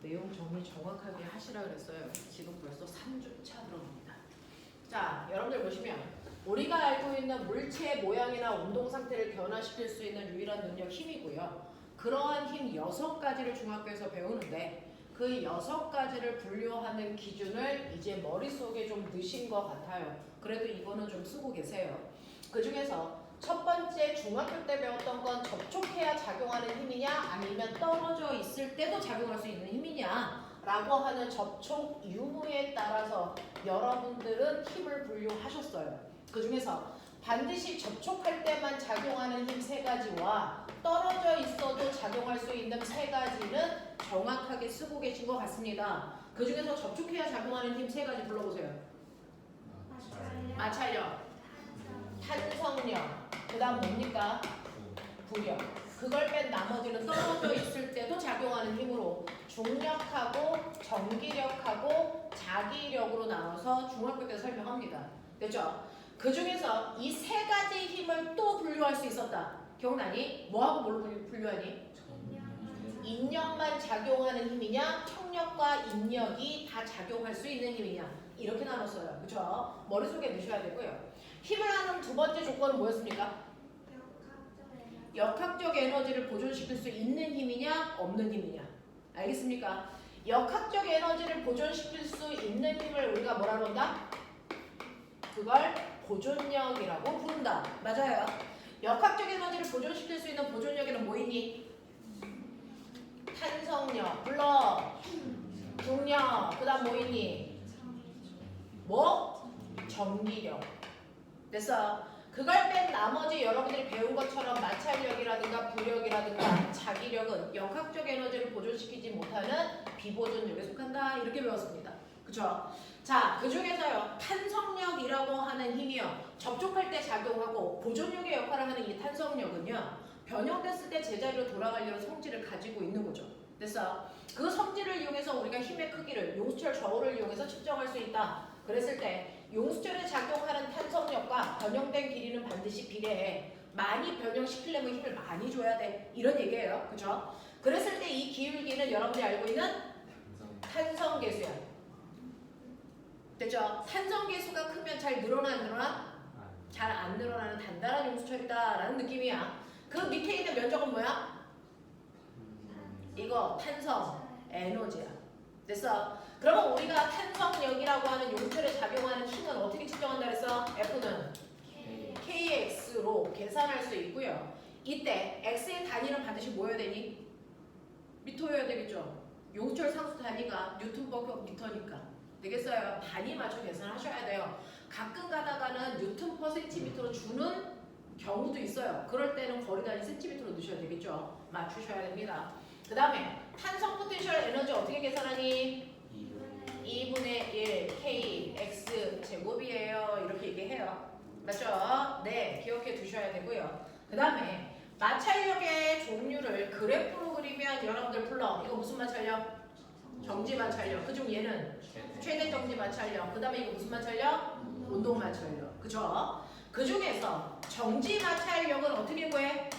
내용 정리 정확하게 하시라 그랬어요. 지금 벌써 3주차 들어갑니다. 자, 여러분들 보시면 우리가 알고 있는 물체의 모양이나 운동 상태를 변화시킬 수 있는 유일한 능력 힘이고요. 그러한 힘 6가지를 중학교에서 배우는데 그 6가지를 분류하는 기준을 이제 머릿속에 좀 넣으신 것 같아요. 그래도 이거는 좀 쓰고 계세요. 그 중에서 첫 번째 중학교 때 배웠던 건 접촉해야 작용하는 힘이냐 아니면 떨어져 있을 때도 작용할 수 있는 힘이냐 라고 하는 접촉 유무에 따라서 여러분들은 힘을 분류하셨어요. 그 중에서 반드시 접촉할 때만 작용하는 힘 3가지와 떨어져 있어도 작용할 수 있는 3가지는 정확하게 쓰고 계신 것 같습니다. 그 중에서 접촉해야 작용하는 힘 3가지 불러보세요. 마찰력, 탄성력, 그 다음 뭡니까? 부력. 그걸 뺀 나머지는 떨어져 있을 때도 작용하는 힘으로 중력하고 전기력하고 자기력으로 나눠서 중학교 때 설명합니다. 됐죠? 그 중에서 이 3가지 힘을 또 분류할 수 있었다. 기억나니? 뭐하고 뭘로 분류하니? 인력만 작용하는 힘이냐? 청력과 인력이 다 작용할 수 있는 힘이냐? 이렇게 나눴어요. 그렇죠? 머릿속에 넣으셔야 되고요. 힘을 하는 두 번째 조건은 뭐였습니까? 역학적 에너지를 보존시킬 수 있는 힘이냐? 없는 힘이냐? 알겠습니까? 역학적 에너지를 보존시킬 수 있는 힘을 우리가 뭐라고 한다? 그걸 보존력이라고 부른다. 맞아요. 역학적 에너지를 보존시킬 수 있는 보존력에는 뭐 있니? 탄성력, 불러, 중력, 그 다음 뭐 있니? 뭐? 전기력. 됐어. 그걸 뺀 나머지 여러분들이 배운 것처럼 마찰력이라든가 부력이라든가 자기력은 역학적 에너지를 보존시키지 못하는 비보존력에 속한다. 이렇게 배웠습니다. 그쵸? 자, 그 중에서요. 탄성력이라고 하는 힘이요. 접촉할 때 작용하고 보존력의 역할을 하는 이 탄성력은요. 변형됐을 때 제자리로 돌아가려는 성질을 가지고 있는 거죠. 됐어? 그 성질을 이용해서 우리가 힘의 크기를 용수철 저울을 이용해서 측정할 수 있다. 그랬을 때 용수철에 작용하는 탄성력과 변형된 길이는 반드시 비례해. 많이 변형시키려면 힘을 많이 줘야 돼. 이런 얘기예요. 그죠? 그랬을 때 이 기울기는 여러분들이 알고 있는 탄성계수야. 됐죠? 탄성계수가 크면 잘 늘어나 안 늘어나? 잘 안 늘어나는 단단한 용수철이다 라는 느낌이야. 그 밑에 있는 면적은 뭐야? 이거 탄성 에너지야. 됐어? 그러면 우리가 탄성력이라고 하는 용수철에 작용하는 힘은 어떻게 측정한다 그랬어? F는 KX로 계산할 수 있고요. 이때 X의 단위는 반드시 뭐여야 되니? 미터여야 되겠죠? 용수철 상수 단위가 뉴턴 퍼 미터니까. 되겠어요? 단위 맞춰 계산하셔야 돼요. 가끔 가다가는 뉴턴 퍼 센티미터로 주는 경우도 있어요. 그럴 때는 거리 단위 센티미터로 넣으셔야 되겠죠? 맞추셔야 됩니다. 그 다음에 탄성 포텐셜 에너지 어떻게 계산하니? 2분의 1 kx 제곱이에요. 이렇게 얘기해요. 맞죠? 네, 기억해 두셔야 되고요. 그 다음에 마찰력의 종류를 그래프로 그리면 여러분들 불러. 이거 무슨 마찰력? 정지 마찰력. 그중 얘는 최대 정지 마찰력. 그 다음에 이거 무슨 마찰력? 운동 마찰력. 그죠? 그 중에서 정지 마찰력은 어떻게 구해?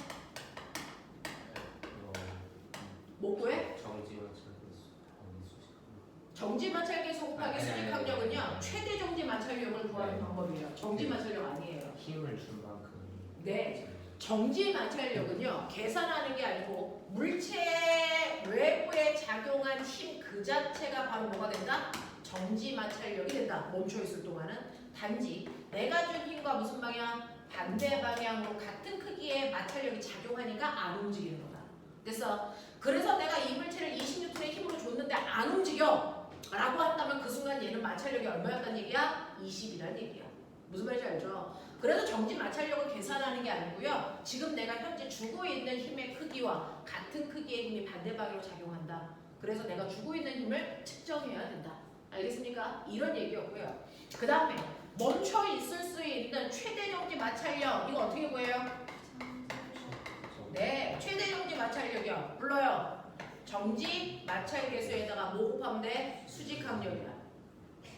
뭐 구해? 정지 마찰계수 곱하기 수직 항력은요 최대 정지 마찰력을 구하는 방법이에요. 정지 마찰력 아니에요. 힘을 준 만큼. 네. 정지 마찰력은요 계산하는 게 아니고 물체 외부에 작용한 힘 그 자체가 바로 뭐가 된다? 정지 마찰력이 된다. 멈춰 있을 동안은 단지 내가 준 힘과 무슨 방향? 반대 방향으로 같은 크기의 마찰력이 작용하니까 안 움직이는 거다. 됐어? 그래서 내가 이 물체를 20N의 힘으로 줬는데 안 움직여 라고 한다면 그 순간 얘는 마찰력이 얼마였단 얘기야? 20이란 얘기야. 무슨 말인지 알죠? 그래서 정지 마찰력을 계산하는 게 아니고요. 지금 내가 현재 주고 있는 힘의 크기와 같은 크기의 힘이 반대 방향으로 작용한다. 그래서 내가 주고 있는 힘을 측정해야 된다. 알겠습니까? 이런 얘기였고요. 그 다음에 멈춰 있을 수 있는 최대 정지 마찰력 이거 어떻게 구해요? 네, 최대 정지 마찰력이요. 불러요. 정지 마찰계수에다가 뭐 곱하면 돼? 수직 항력이야.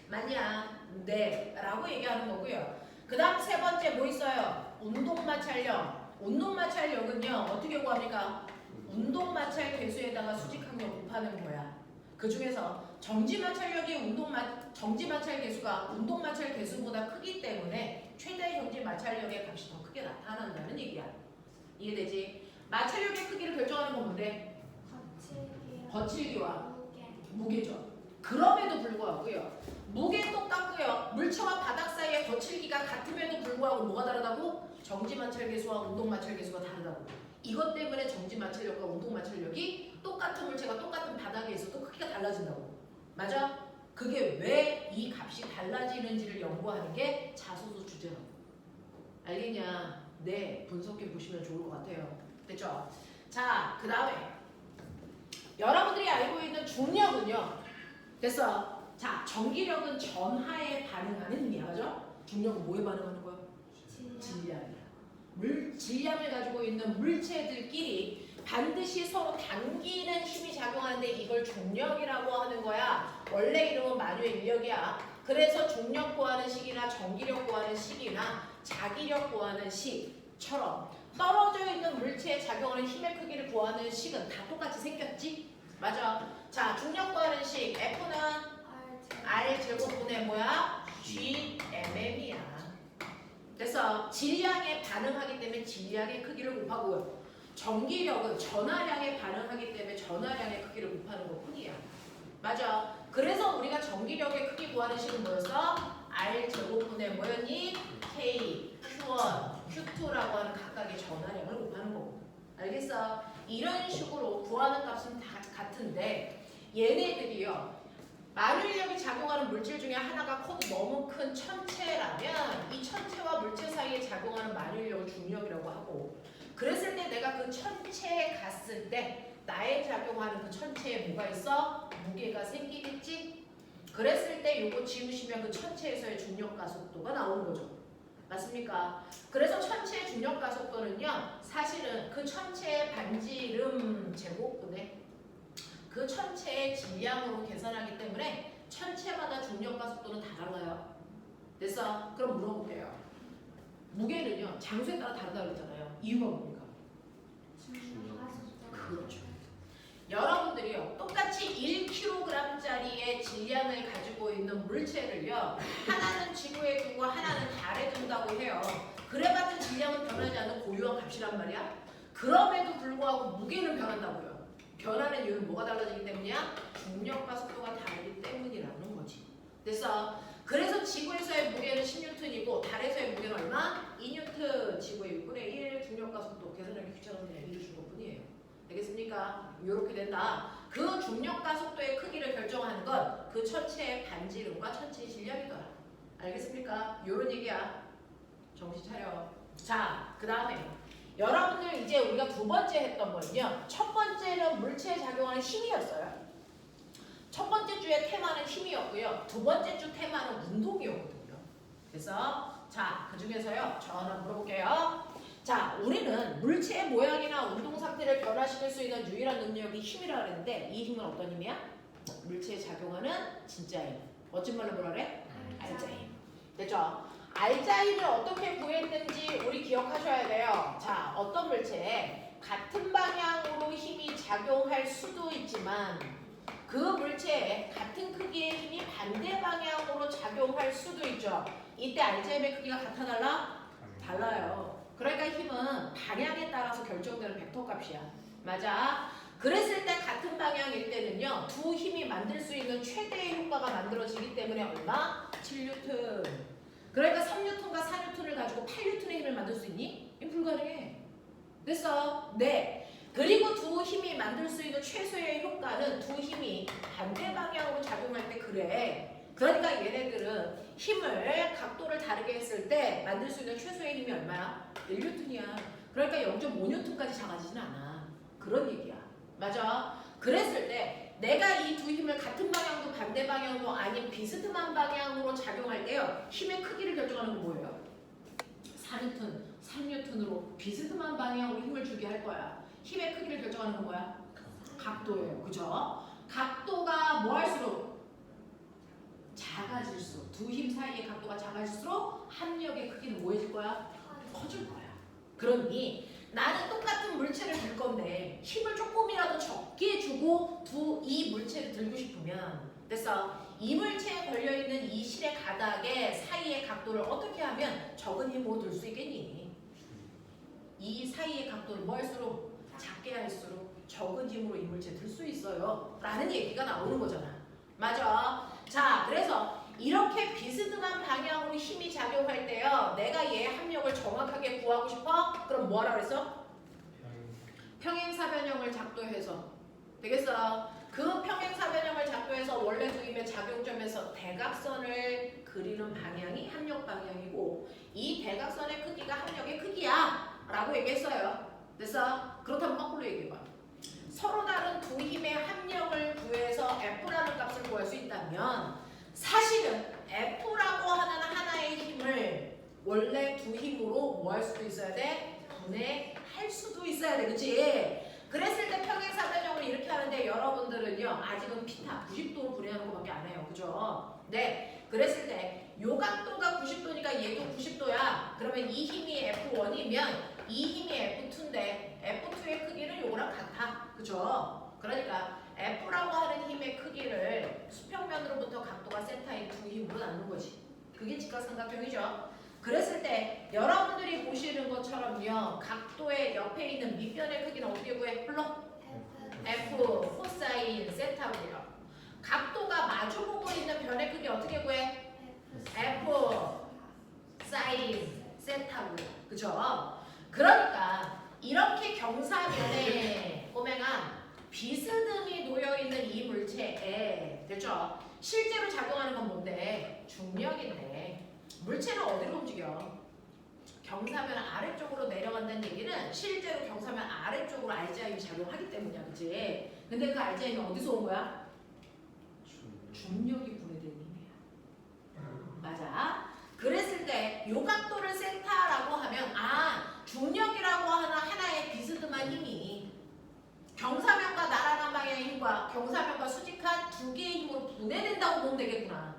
맞냐? 네. 라고 얘기하는 거고요. 그 다음 세 번째 뭐 있어요? 운동 마찰력. 운동 마찰력은요. 어떻게 구합니까? 운동 마찰계수에다가 수직 항력 곱하는 거야. 그 중에서 정지 마찰력이 정지 마찰 계수가 운동 마찰 계수보다 크기 때문에 최대 정지 마찰력의 값이 더 크게 나타난다는 얘기야. 이해되지? 마찰력의 크기를 결정하는 건 뭔데? 거칠기와 무게죠. 그럼에도 불구하고요. 무게 똑같고요. 물체와 바닥 사이의 거칠기가 같음에도 불구하고 뭐가 다르다고? 정지 마찰 계수와 운동 마찰 계수가 다르다고. 이것 때문에 정지 마찰력과 운동 마찰력이 똑같은 물체가 똑같은 바닥에 있어도 크기가 달라진다고. 맞아? 그게 왜 이 값이 달라지는지를 연구하는 게 자소서 주제라고. 알겠냐? 네, 분석해 보시면 좋을 것 같아요. 됐죠? 자, 그 다음에 여러분들이 알고 있는 중력은요. 됐어. 자, 전기력은 전하에 반응하는 힘이야. 그죠? 중력은 뭐에 반응하는 거야? 질량이야. 질량을 가지고 있는 물체들끼리 반드시 서로 당기는 힘이 작용하는데 이걸 중력이라고 하는 거야. 원래 이름은 만유의 인력이야. 그래서 중력 구하는 식이나 전기력 구하는 식이나 자기력 구하는 식처럼 떨어져 있는 물체에 작용하는 힘의 크기를 구하는 식은 다 똑같이 생겼지? 맞아. 자, 중력 구하는 식 F는 R 제곱분의 뭐야? GMM이야. 그래서 질량에 반응하기 때문에 질량의 크기를 곱하고요. 전기력은 전하량에 반응하기 때문에 전하량의 크기를 곱하는 것뿐이야. 맞아. 그래서 우리가 전기력의 크기 구하는 식은 뭐였어? R 제곱분의 뭐였니? K, Q1, Q2라고 하는 각각의 전하량을 곱하는 거고. 알겠어? 이런 식으로 구하는 값은 다 같은데 얘네들이요. 만유인력이 작용하는 물질 중에 하나가 코드 너무 큰 천체라면 이 천체와 물체 사이에 작용하는 만유인력을 중력이라고 하고 그랬을 때 내가 그 천체에 갔을 때 나에 작용하는 그 천체에 뭐가 있어? 무게가 생기겠지? 그랬을 때 요거 지우시면 그 천체에서의 중력 가속도가 나오는 거죠. 맞습니까? 그래서 천체의 중력 가속도는요. 사실은 그 천체의 반지름 제곱분의 그 천체의 질량으로 계산하기 때문에 천체마다 중력 가속도는 다 달라요. 됐어? 그럼 물어볼게요. 무게는요. 장소에 따라 다르다고 그랬잖아요. 이유가 뭡니까? 그렇죠. 여러분들이요. 똑같이 1kg짜리의 질량을 가지고 있는 물체를요. 하나는 지구에 두고 하나는 달에 둔다고 해요. 그래봤자 질량은 변하지 않는 고유한 값이란 말이야. 그럼에도 불구하고 무게는 변한다고요. 변하는 이유는 뭐가 달라지기 때문이야? 중력과 속도가 다르기 때문이라는 거지. 됐어? 그래서 지구에서의 무게는 10N이고 달에서의 무게는 얼마? 2N. 지구의 6분의 1 중력과 속도 계산하기 귀찮아서 그냥 1을 준 것뿐이에요. 되겠습니까? 이렇게 된다. 그 중력과 속도의 크기를 결정하는 건 그 천체의 반지름과 천체의 질량이더라. 알겠습니까? 이런 얘기야. 정신 차려. 자, 그 다음에 여러분들 이제 우리가 두 번째 했던 거는요. 첫 번째는 물체에 작용하는 힘이었어요. 첫 번째 주의 테마는 힘이었고요. 두 번째 주 테마는 운동이었거든요. 그래서 자, 그 중에서요. 저 하나 물어볼게요. 자, 우리는 물체의 모양이나 운동 상태를 변화시킬 수 있는 유일한 능력이 힘이라고 그랬는데 이 힘은 어떤 힘이야? 물체에 작용하는 진짜 힘. 멋진 말로 뭐라 그래? 알자 힘. 됐죠? 알자 힘을 어떻게 구했는지 우리 기억하셔야 돼요. 자, 어떤 물체에 같은 방향으로 힘이 작용할 수도 있지만 그 물체에 같은 크기의 힘이 반대 방향으로 작용할 수도 있죠. 이때 알자 힘의 크기가 같아 달라? 달라요. 그러니까 힘은 방향에 따라서 결정되는 벡터 값이야. 맞아? 그랬을 때 같은 방향일 때는요. 두 힘이 만들 수 있는 최대의 효과가 만들어지기 때문에 얼마? 7N. 그러니까 3N과 4N을 가지고 8N의 힘을 만들 수 있니? 이거 불가능해. 됐어? 네. 그리고 두 힘이 만들 수 있는 최소의 효과는 두 힘이 반대 방향으로 작용할 때 그래. 그러니까 얘네들은 힘을 각도를 다르게 했을 때 만들 수 있는 최소의 힘이 얼마야? 1N이야. 그러니까 0.5N까지 작아지진 않아. 그런 얘기야. 맞아? 그랬을 때 내가 이 두 힘을 같은 방향도 반대 방향도 아닌 비스듬한 방향으로 작용할 때요. 힘의 크기를 결정하는 건 뭐예요? 4N, 3N으로 비스듬한 방향으로 힘을 주게 할 거야. 힘의 크기를 결정하는 건 뭐야? 각도예요. 그죠? 각도가 뭐 할수록? 작아질수록 두 힘 사이의 각도가 작아질수록 합력의 크기는 뭐해질 거야? 커질 거야. 그러니 나는 똑같은 물체를 들 건데 힘을 조금이라도 적게 주고 이 물체를 들고 싶으면 됐어. 이 물체에 걸려있는 이 실의 가닥의 사이의 각도를 어떻게 하면 적은 힘으로 들 수 있겠니? 이 사이의 각도를 뭐 할수록 작게 할수록 적은 힘으로 이 물체 들 수 있어요 라는 얘기가 나오는 거잖아. 맞아. 자, 그래서 이렇게 비스듬한 방향으로 힘이 작용할 때요, 내가 얘 합력을 정확하게 구하고 싶어? 그럼 뭐 하라 그랬어? 평행사변형을 작도해서 되겠어. 그 평행사변형을 작도해서 원래 두임의 작용점에서 대각선을 그리는 방향이 합력 방향이고 이 대각선의 크기가 합력의 크기야 라고 얘기했어요. 됐어? 그렇다면 거꾸로 얘기해봐. 서로 다른 두 힘의 합력을 구해서 F라는 값을 구할 수 있다면 사실은 F라고 하는 하나의 힘을 원래 두 힘으로 뭐 할 수도 있어야 돼? 분해할 수도 있어야 돼. 그치? 그랬을 때 평행사변형을 이렇게 하는데 여러분들은요 아직은 피타 90도로 분해하는 것밖에 안 해요. 그죠? 네. 그랬을 때 요 각도가 90도니까 얘도 90도야. 그러면 이 힘이 F1이면 이 힘이 F2인데 F2의 크기는 요거랑 같아. 그죠? 그러니까 F라고 하는 힘의 크기를 수평면으로부터 각도가 세타인 두 힘으로 나누는 거지. 그게 직각삼각형이죠. 그랬을 때 여러분들이 보시는 것처럼요 각도의 옆에 있는 밑변의 크기는 어떻게 구해? 불러? F 코사인 세타고요. 각도가 마주보고 있는 변의 크기 어떻게 구해? F 사인 세타고요. 그죠? 그러니까 이렇게 경사면에 꼬맹아 비스듬히 놓여있는 이 물체에 됐죠? 실제로 작용하는 건 뭔데? 중력인데 물체는 어디로 움직여? 경사면 아래쪽으로 내려간다는 얘기는 실제로 경사면 아래쪽으로 RGI이 작용하기 때문이야. 그치? 근데 그 RGI는 어디서 온 거야? 중력이 분해된 힘이야. 맞아? 그랬을 때 요 각도를 세타라고 하면 중력이라고 하는 하나의 비스듬한 힘이 경사면과 날아간 방향의 힘과 경사면과 수직한 두 개의 힘으로 분해된다고 보면 되겠구나.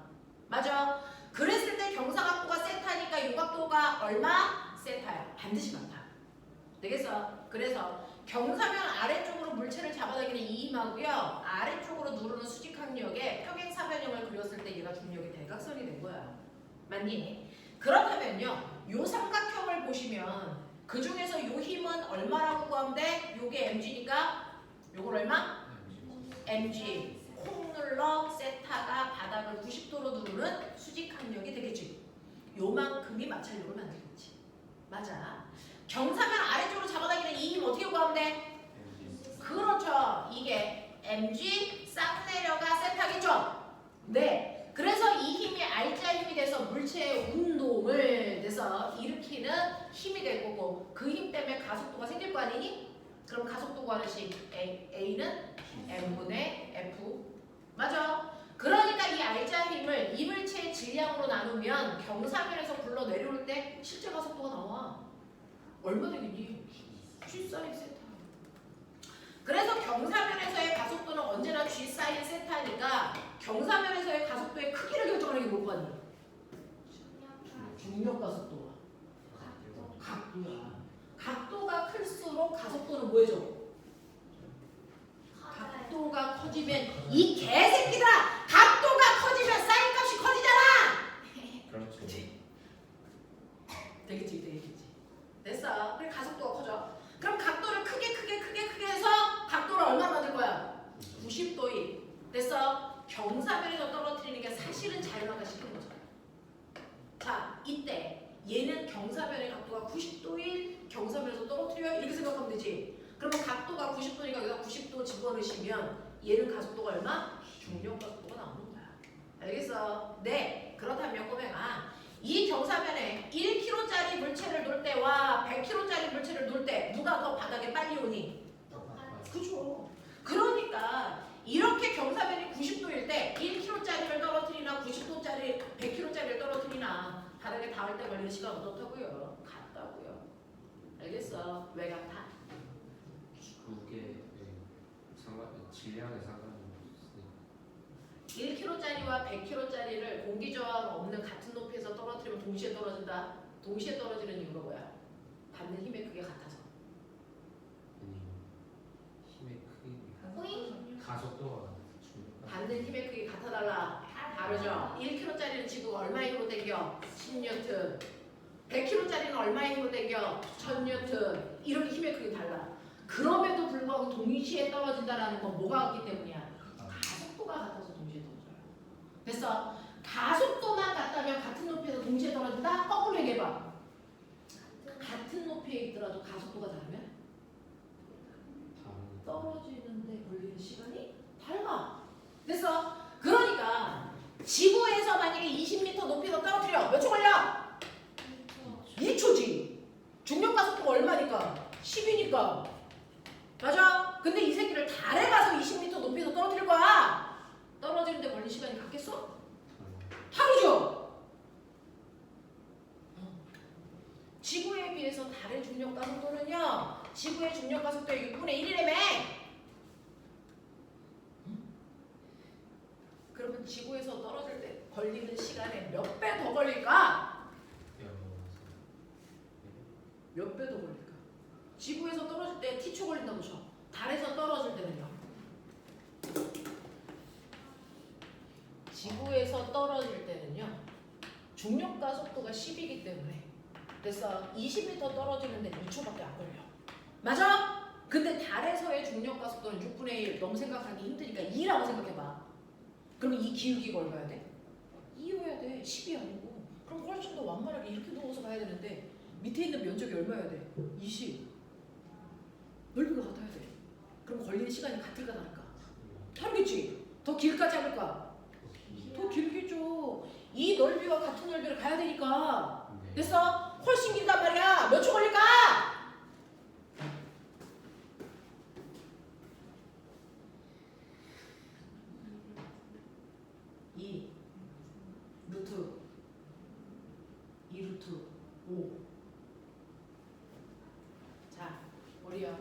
맞아? 그랬을 때 경사각도가 세타니까 이 각도가 얼마? 세타야. 반드시 맞다. 되겠어? 그래서 경사면 아래쪽으로 물체를 잡아당기는 이 힘하고요. 아래쪽으로 누르는 수직항력에 평행사변형을 그렸을 때 얘가 중력의 대각선이 된 거야. 맞니? 그렇다면요. 요 삼각형을 보시면 그 중에서 요 힘은 얼마라고 구하면 돼? 요게 mg니까 요걸 얼마? mg. 콩 눌러 세타가 바닥을 90도로 누르는 수직항력이 되겠지. 요만큼이 마찰력을 만들겠지. 맞아. 경사면 아래쪽으로 잡아당기는 이 힘 어떻게 구하면 돼? 그렇죠. 이게 mg 싹 내려가 세타겠죠? 네. 그래서 이 힘이 R자 힘이 돼서 물체의 운동을 돼서 일으키는 힘이 될 거고 그 힘 때문에 가속도가 생길 거 아니니? 그럼 가속도 구하는 식 A는 M분의 F. 맞아. 그러니까 이 R자 힘을 이 물체의 질량으로 나누면 경사면에서 굴러 내려올 때 실제 가속도가 나와. 얼마 되겠니? G 사인 세타. 그래서 경사면에서의 가속도는 언제나 G 사인 세타니까 경사면에서의 가속도의 크기를 결정하는 게 뭘 거니? 중력 가속도야. 각도야. 각도가 클수록 가속도는 뭐해져? 각도가 커지면 이 개새끼들아! 각도가 커지면 사인 값이 커지잖아! 그렇죠. 되겠지. 됐어. 그래 가속도가 커져. 그럼 각도를 크게 해서 각도를 얼마나 만들 거야? 90도이. 됐어? 경사면에서 떨어뜨리는 게 사실은 자연화가 시키는 거잖아. 자, 이때 얘는 경사면의 각도가 90도일 경사면에서 떨어뜨려요? 이렇게 생각하면 되지. 그러면 각도가 90도니까 여기다 90도 집어넣으시면 얘는 가속도가 얼마? 중력 가속도가 나오는 거야. 알겠어? 네. 그렇다면 꼬맹아 이 경사면에 1kg짜리 물체를 놓을 때와 100kg짜리 물체를 놓을 때 누가 더 바닥에 빨리 오니? 그죠. 그러니까 이렇게 경사면이 90도일 때 1kg짜리를 떨어뜨리나 90도짜리 100kg짜리를 떨어뜨리나 바닥에 닿을 때 걸리는 시간 어떻다고요? 같다고요. 알겠어? 왜 같아? 그게 질량의 상관이 있으니까. 1kg짜리와 100kg짜리를 공기 저항 없는 같은 높이에서 떨어뜨리면 동시에 떨어진다. 동시에 떨어지는 이유가 뭐야? 받는 힘의 크기가 같아서. 가속도가 받는 힘의 크기 같아 달라? 다르죠? 1kg짜리는 지금 얼마의 힘으로 당겨? 10N. 100kg짜리는 얼마의 힘으로 당겨? 1000N. 이렇게 힘의 크기 달라. 그럼에도 불구하고 동시에 떨어진다는 건 뭐가 같기 때문이야? 가속도가 같아서 동시에 떨어져요. 됐어? 가속도만 같다면 같은 높이에서 동시에 떨어진다? 거꾸로 얘기해봐. 같은 높이에 있더라도 가속도가 다르면 떨어지는데 걸리는 시간이 달라. 됐어? 그러니까 지구에서 만약에 20m 높이에서 떨어뜨려 몇 초 걸려? 2초지. 중력 가속도가 얼마니까? 10이니까. 맞아? 근데 이 새끼를 달에 가서 20m 높이에서 떨어뜨릴 거야. 떨어지는데 걸린 시간이 같겠어? 다르죠? 지구에 비해서 달의 중력 가속도는요, 지구의 중력 가속도의 6분의 1이라며. 그러면 지구에서 떨어질 때 걸리는 시간에 몇 배 더 걸릴까? 몇 배 더 걸릴까? 지구에서 떨어질 때 t초 걸린다고 쳐. 달에서 떨어질 때는요? 지구에서 떨어질 때는요, 중력 가속도가 10이기 때문에 그래서 20m 떨어지는데 2초밖에 안 걸려. 맞아? 근데 달에서의 중력 가속도는 6분의 1. 너무 생각하기 힘드니까 2라고 생각해봐. 그러면 이 기울기가 얼마야 돼? 2여야 돼. 10이 아니고. 그럼 훨씬 더 완만하게 이렇게 누워서 가야 되는데 밑에 있는 면적이 얼마야 돼? 20. 넓이가 같아야 돼. 그럼 걸리는 시간이 같을까 다를까? 다르겠지? 더 길까 짧을까? 더 길겠죠. 이 넓이와 같은 넓이를 가야 되니까. 됐어? 훨씬 길단 말이야. 몇 초 걸릴까? 2 루트 2 루트 5. 자, 우리요.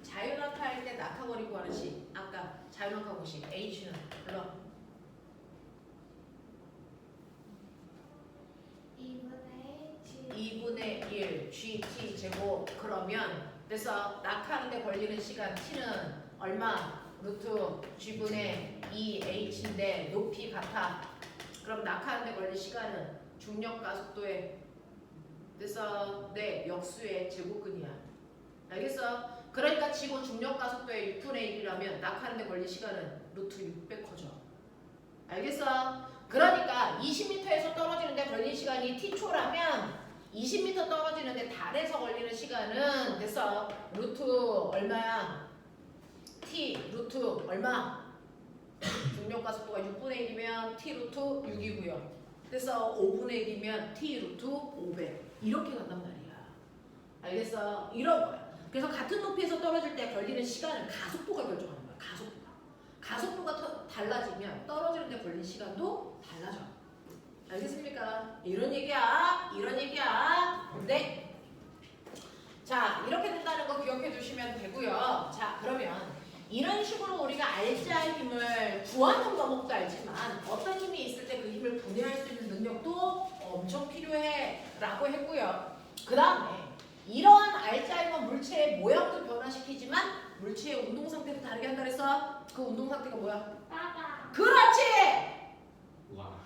자유낙하할 때 낙하거리 구하는 식. 아까 자유낙하 공식 H는 불러. 2분의 1 GT 제곱. 그러면 그래서 낙하하는데 걸리는 시간 T는 얼마? 루트 G분의 2H인데 높이 같아. 그럼 낙하하는데 걸린 시간은 중력 가속도의 그래서 네 역수의 제곱근이야. 알겠어? 그러니까 지구 중력 가속도의 6분의 1이라면 낙하하는데 걸린 시간은 루트 600 커져. 알겠어? 그러니까 20m에서 떨어지는데 걸린 시간이 t초라면 20m 떨어지는데 달에서 걸리는 시간은 됐어. 루트 얼마야? t 루트 얼마? 중력 가속도가 6분의 1이면 t 루트 6이고요. 그래서 5분의 1이면 t 루트 500 이렇게 간단 말이야. 알겠어? 이런 거야. 그래서 같은 높이에서 떨어질 때 걸리는 시간은 가속도가 결정하는 거야. 가속도가 달라지면 떨어지는데 걸린 시간도 달라져. 알겠습니까? 이런 얘기야. 이런 얘기야. 네. 자, 이렇게 된다는 거 기억해 두시면 되고요. 자, 그러면 이런 식으로 우리가 알자의 힘을 구하는 방법도 알지만 어떤 힘이 있을 때 그 힘을 분해할 수 있는 능력도 엄청 필요해 라고 했고요. 그 다음에 이러한 알자의 힘은 물체의 모양도 변화시키지만 물체의 운동 상태도 다르게 한다 그랬어. 그 운동 상태가 뭐야? 빠바. 그렇지! 와.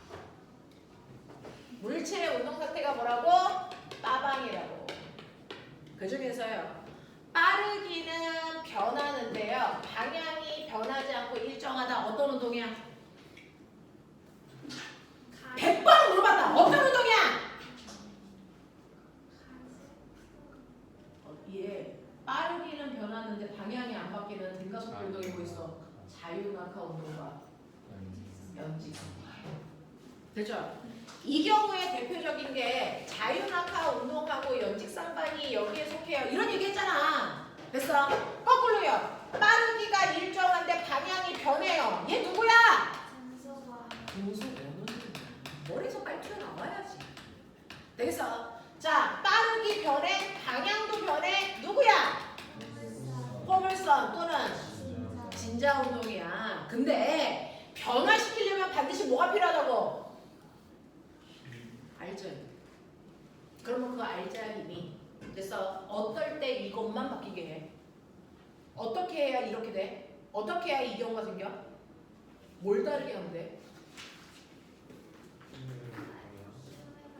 물체의 운동 상태가 뭐라고? 빠방이라고. 그 중에서요. 빠르기는 변하는데요. 방향이 변하지 않고 일정하다. 어떤 운동이야? 100번 물어봤다. 어떤 운동이야? 예. 빠르기는 변하는데 방향이 안 바뀌는 등가속도 운동이 뭐 있어? 자유낙하 운동과 연직성. 됐죠? 이 경우에 대표적인 게 자유낙하 운동하고 연직상반이 여기에 속해요. 이런 얘기 했잖아. 됐어? 거꾸로요. 빠르기가 일정한데 방향이 변해요. 얘 누구야? 장소가. 분수는 머리에서 빨리 튀어나와야지. 되겠어? 자, 빠르기 변해, 방향도 변해. 누구야? 포물선 또는 진자 운동이야. 근데 변화시키려면 반드시 뭐가 필요하다고? 알죠? 그러면 그 알자 힘이 그래서 어떨 때 이것만 바뀌게 해. 어떻게 해야 이렇게 돼? 어떻게 해야 이 경우가 생겨? 뭘 다르게 하면 돼?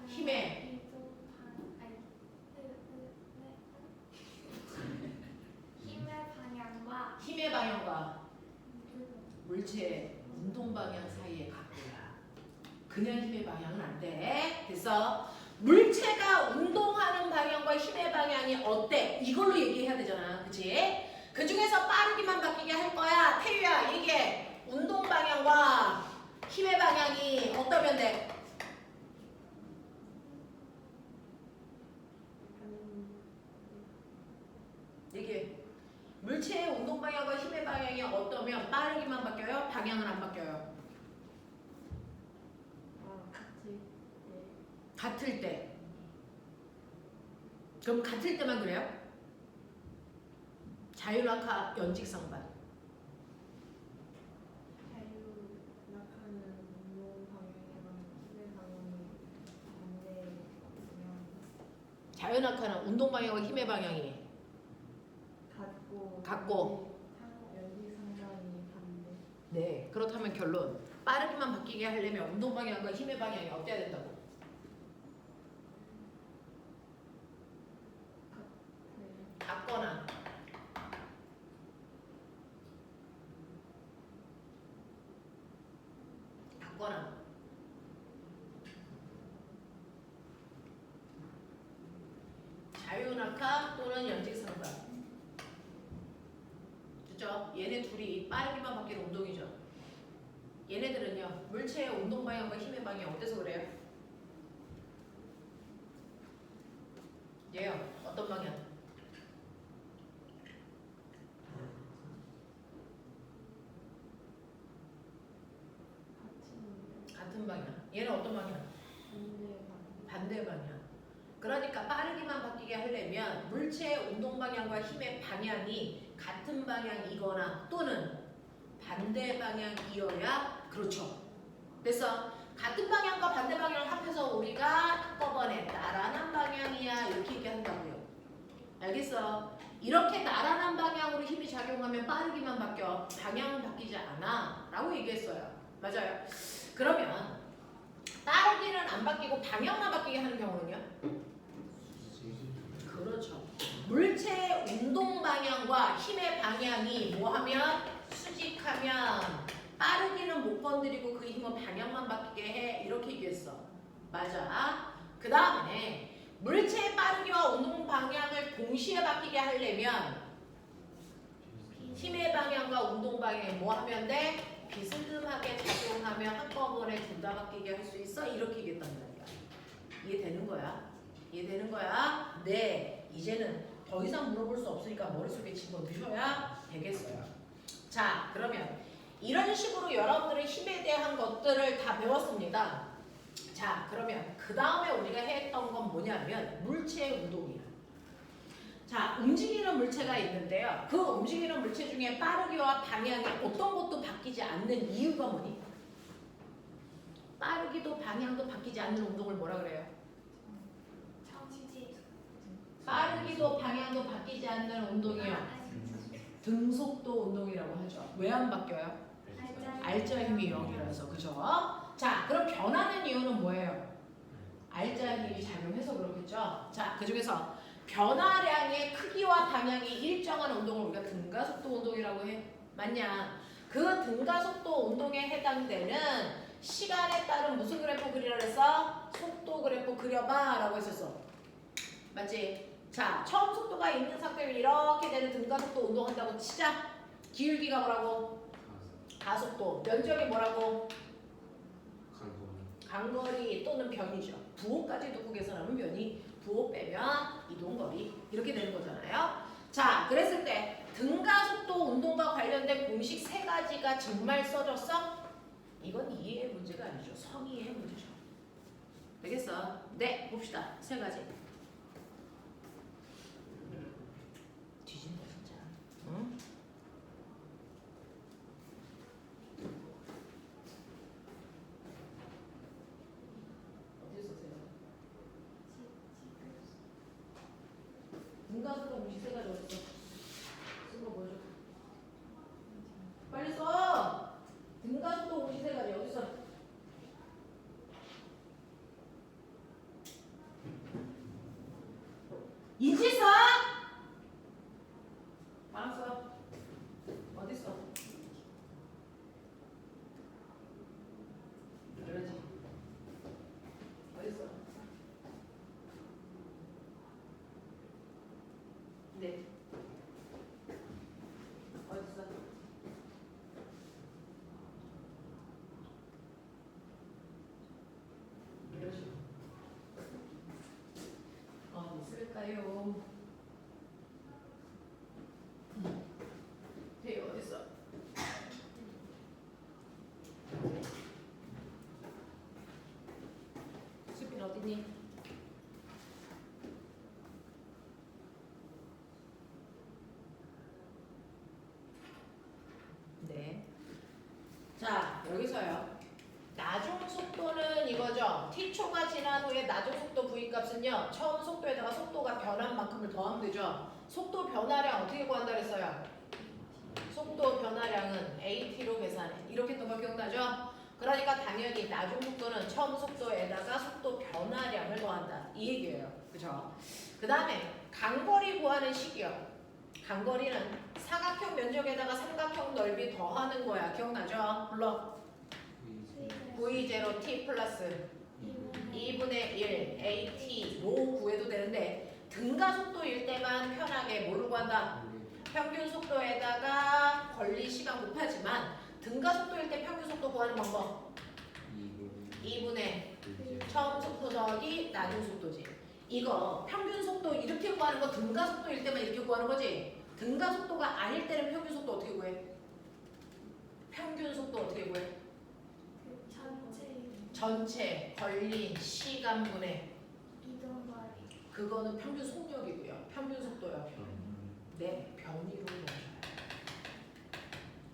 힘의 힘의 방향과 물체의 운동 방향 사이의 각도야. 그냥 힘의 방향은 안 돼. 됐어? 물체가 운동하는 방향과 힘의 방향이 어때? 이걸로 얘기해야 되잖아. 그치? 그 중에서 빠르기만 바뀌게 할 거야. 태유야, 이게 운동 방향과 힘의 방향이 어떠면 돼? 얘기해. 물체의 운동 방향과 힘의 방향이 어떠면 빠르기만 바뀌어요? 방향은 안 바뀌어요? 같을 때. 그럼 같을 때만 그래요? 자유낙하 연직상반. 자유낙하는 운동 방향과 힘의 방향이 같고. 네, 그렇다면 결론. 빠르게만 바뀌게 하려면 운동 방향과 힘의 방향이 어때야 된다고? 같거나 같거나 자유낙하 또는 연직상반. 그죠? 얘네 둘이 빠르게만 바뀌는 운동이죠. 얘네들은요, 물체의 운동 방향과 힘의 방향이 어때서 그래요? 얘요, 어떤 방향? 같은 방향. 얘는 어떤 방향? 반대 방향. 그러니까 빠르게만 바뀌게 하려면 물체의 운동 방향과 힘의 방향이 같은 방향이거나 또는 반대 방향이어야 그렇죠. 그래서 같은 방향과 반대 방향을 합해서 우리가 한꺼번에 나란한 방향이야 이렇게 얘기한다고요. 알겠어? 이렇게 나란한 방향으로 힘이 작용하면 빠르기만 바뀌어. 방향은 바뀌지 않아 라고 얘기했어요. 맞아요. 그러면 빠르기는 안 바뀌고 방향만 바뀌게 하는 경우는요? 그렇죠. 물체의 운동 방향과 힘의 방향이 뭐하면 수직하면 빠르기는 못 건드리고 그 힘은 방향만 바뀌게 해. 이렇게 얘기했어. 맞아. 그 다음에 물체의 빠르기와 운동 방향을 동시에 바뀌게 하려면 힘의 방향과 운동 방향이 뭐 하면 돼? 비스듬하게 작용하며 한꺼번에 둘 다 바뀌게 할 수 있어. 이렇게 얘기했단 말이야. 이해되는 거야? 이해되는 거야? 네. 이제는 더 이상 물어볼 수 없으니까 머릿속에 집어넣으셔야 되겠어요. 자, 그러면 이런 식으로 여러분들의 힘에 대한 것들을 다 배웠습니다. 자, 그러면 그 다음에 우리가 했던 건 뭐냐면 물체의 운동이야. 자, 움직이는 물체가 있는데요. 그 움직이는 물체 중에 빠르기와 방향이 어떤 것도 바뀌지 않는 이유가 뭐니? 빠르기도 방향도 바뀌지 않는 운동을 뭐라 그래요? 빠르기도 방향도 바뀌지 않는 운동이요. 등속도 운동이라고 하죠. 왜 안 바뀌어요? 알짜 힘이 0이라서. 그죠? 자, 그럼 변하는 이유는 뭐예요? 알짜 힘이 작용해서 그렇겠죠? 자, 그 중에서 변화량의 크기와 방향이 일정한 운동을 우리가 등가속도 운동이라고 해. 맞냐? 그 등가속도 운동에 해당되는 시간에 따른 무슨 그래프 그리라 그랬어? 속도 그래프 그려봐 라고 했었어. 맞지? 자, 처음 속도가 있는 상태로 이렇게 되는 등가속도 운동한다고 치자. 기울기가 뭐라고? 가속도. 면적이 뭐라고? 간거리 또는 변이죠. 부호까지 두고 계산하면 변이, 부호 빼면 이동거리 이렇게 되는 거잖아요. 자, 그랬을 때 등가속도 운동과 관련된 공식 3가지가 정말 써졌어? 이건 이해의 문제가 아니죠. 성의의 문제죠. 되겠어? 네, 봅시다. 3가지. 뒤진다 진짜. 응? 등가속도 공식 3가지 어딨어? 쓴 거 보여줘. 갈까요? 태희 어딨어? 수빈 어디니? 네. 자, 여기서요. 나중 속도는 이거죠. t초가 지난 후에 나중 속도 v값은요. 처음 속도에다가 속도가 변한 만큼을 더하면 되죠. 속도 변화량 어떻게 구한다 그랬어요? 속도 변화량은 AT로 계산해. 이렇게 했던 거 기억나죠? 그러니까 당연히 나중 속도는 처음 속도에다가 속도 변화량을 더한다. 이 얘기예요. 그죠? 그 다음에 간거리 구하는 식이요. 간거리는 사각형 면적에다가 삼각형 넓이 더하는 거야. 기억나죠? 불러. V0t 플러스 2분의 1 AT로 구해도 되는데 등가속도일 때만 편하게 뭘로 구한다? 평균 속도에다가 걸린 시간 곱하지만 등가속도일 때 평균 속도 구하는 방법 2분의 처음 속도 더하기 나중 속도지. 이거 평균 속도 이렇게 구하는 거 등가속도일 때만 이렇게 구하는 거지. 등가속도가 아닐 때는 평균 속도 어떻게 구해? 평균 속도 어떻게 구해? 전체 걸린 시간분의 그거는 평균 속력이고요. 평균 속도요. 네, 변위로 넣어줘요.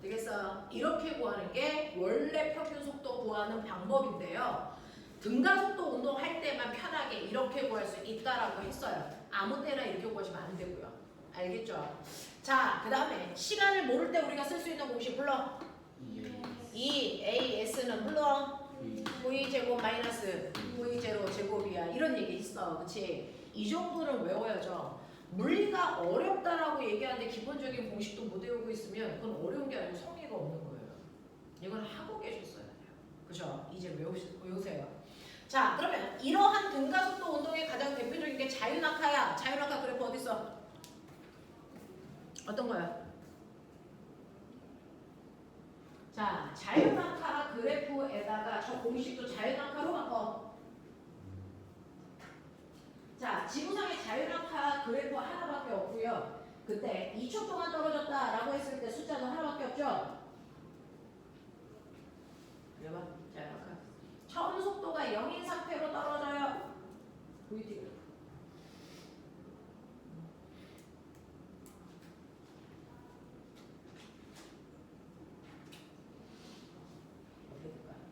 되겠어요? 이렇게 구하는 게 원래 평균 속도 구하는 방법인데요. 등가속도 운동할 때만 편하게 이렇게 구할 수 있다라고 했어요. 아무 때나 이렇게 구하시면 안 되고요. 알겠죠? 자, 그 다음에 시간을 모를 때 우리가 쓸 수 있는 공식 불러. EAS는 불러. V 제곱 마이너스 V0 제곱이야. 이런 얘기 있어. 그치? 이 정도는 외워야죠. 물리가 어렵다라고 얘기하는데 기본적인 공식도 못 외우고 있으면 그건 어려운 게 아니고 성의가 없는 거예요. 이건 하고 계셨어야 돼요. 그죠? 이제 외우세요. 자, 그러면 이러한 등가속도 운동의 가장 대표적인 게 자유낙하야. 자유낙하 그래프 어딨어? 어떤 거야? 자, 자유낙하 그래프에다가 저 공식도 자유낙하로 바꿔. 자, 지구상의 자유낙하 그래프 하나밖에 없고요. 그때 2초 동안 떨어졌다라고 했을 때 숫자는 하나밖에 없죠? 그래봐, 자유낙하. 처음 속도가 0인 상태로 떨어져요. VT 그래프.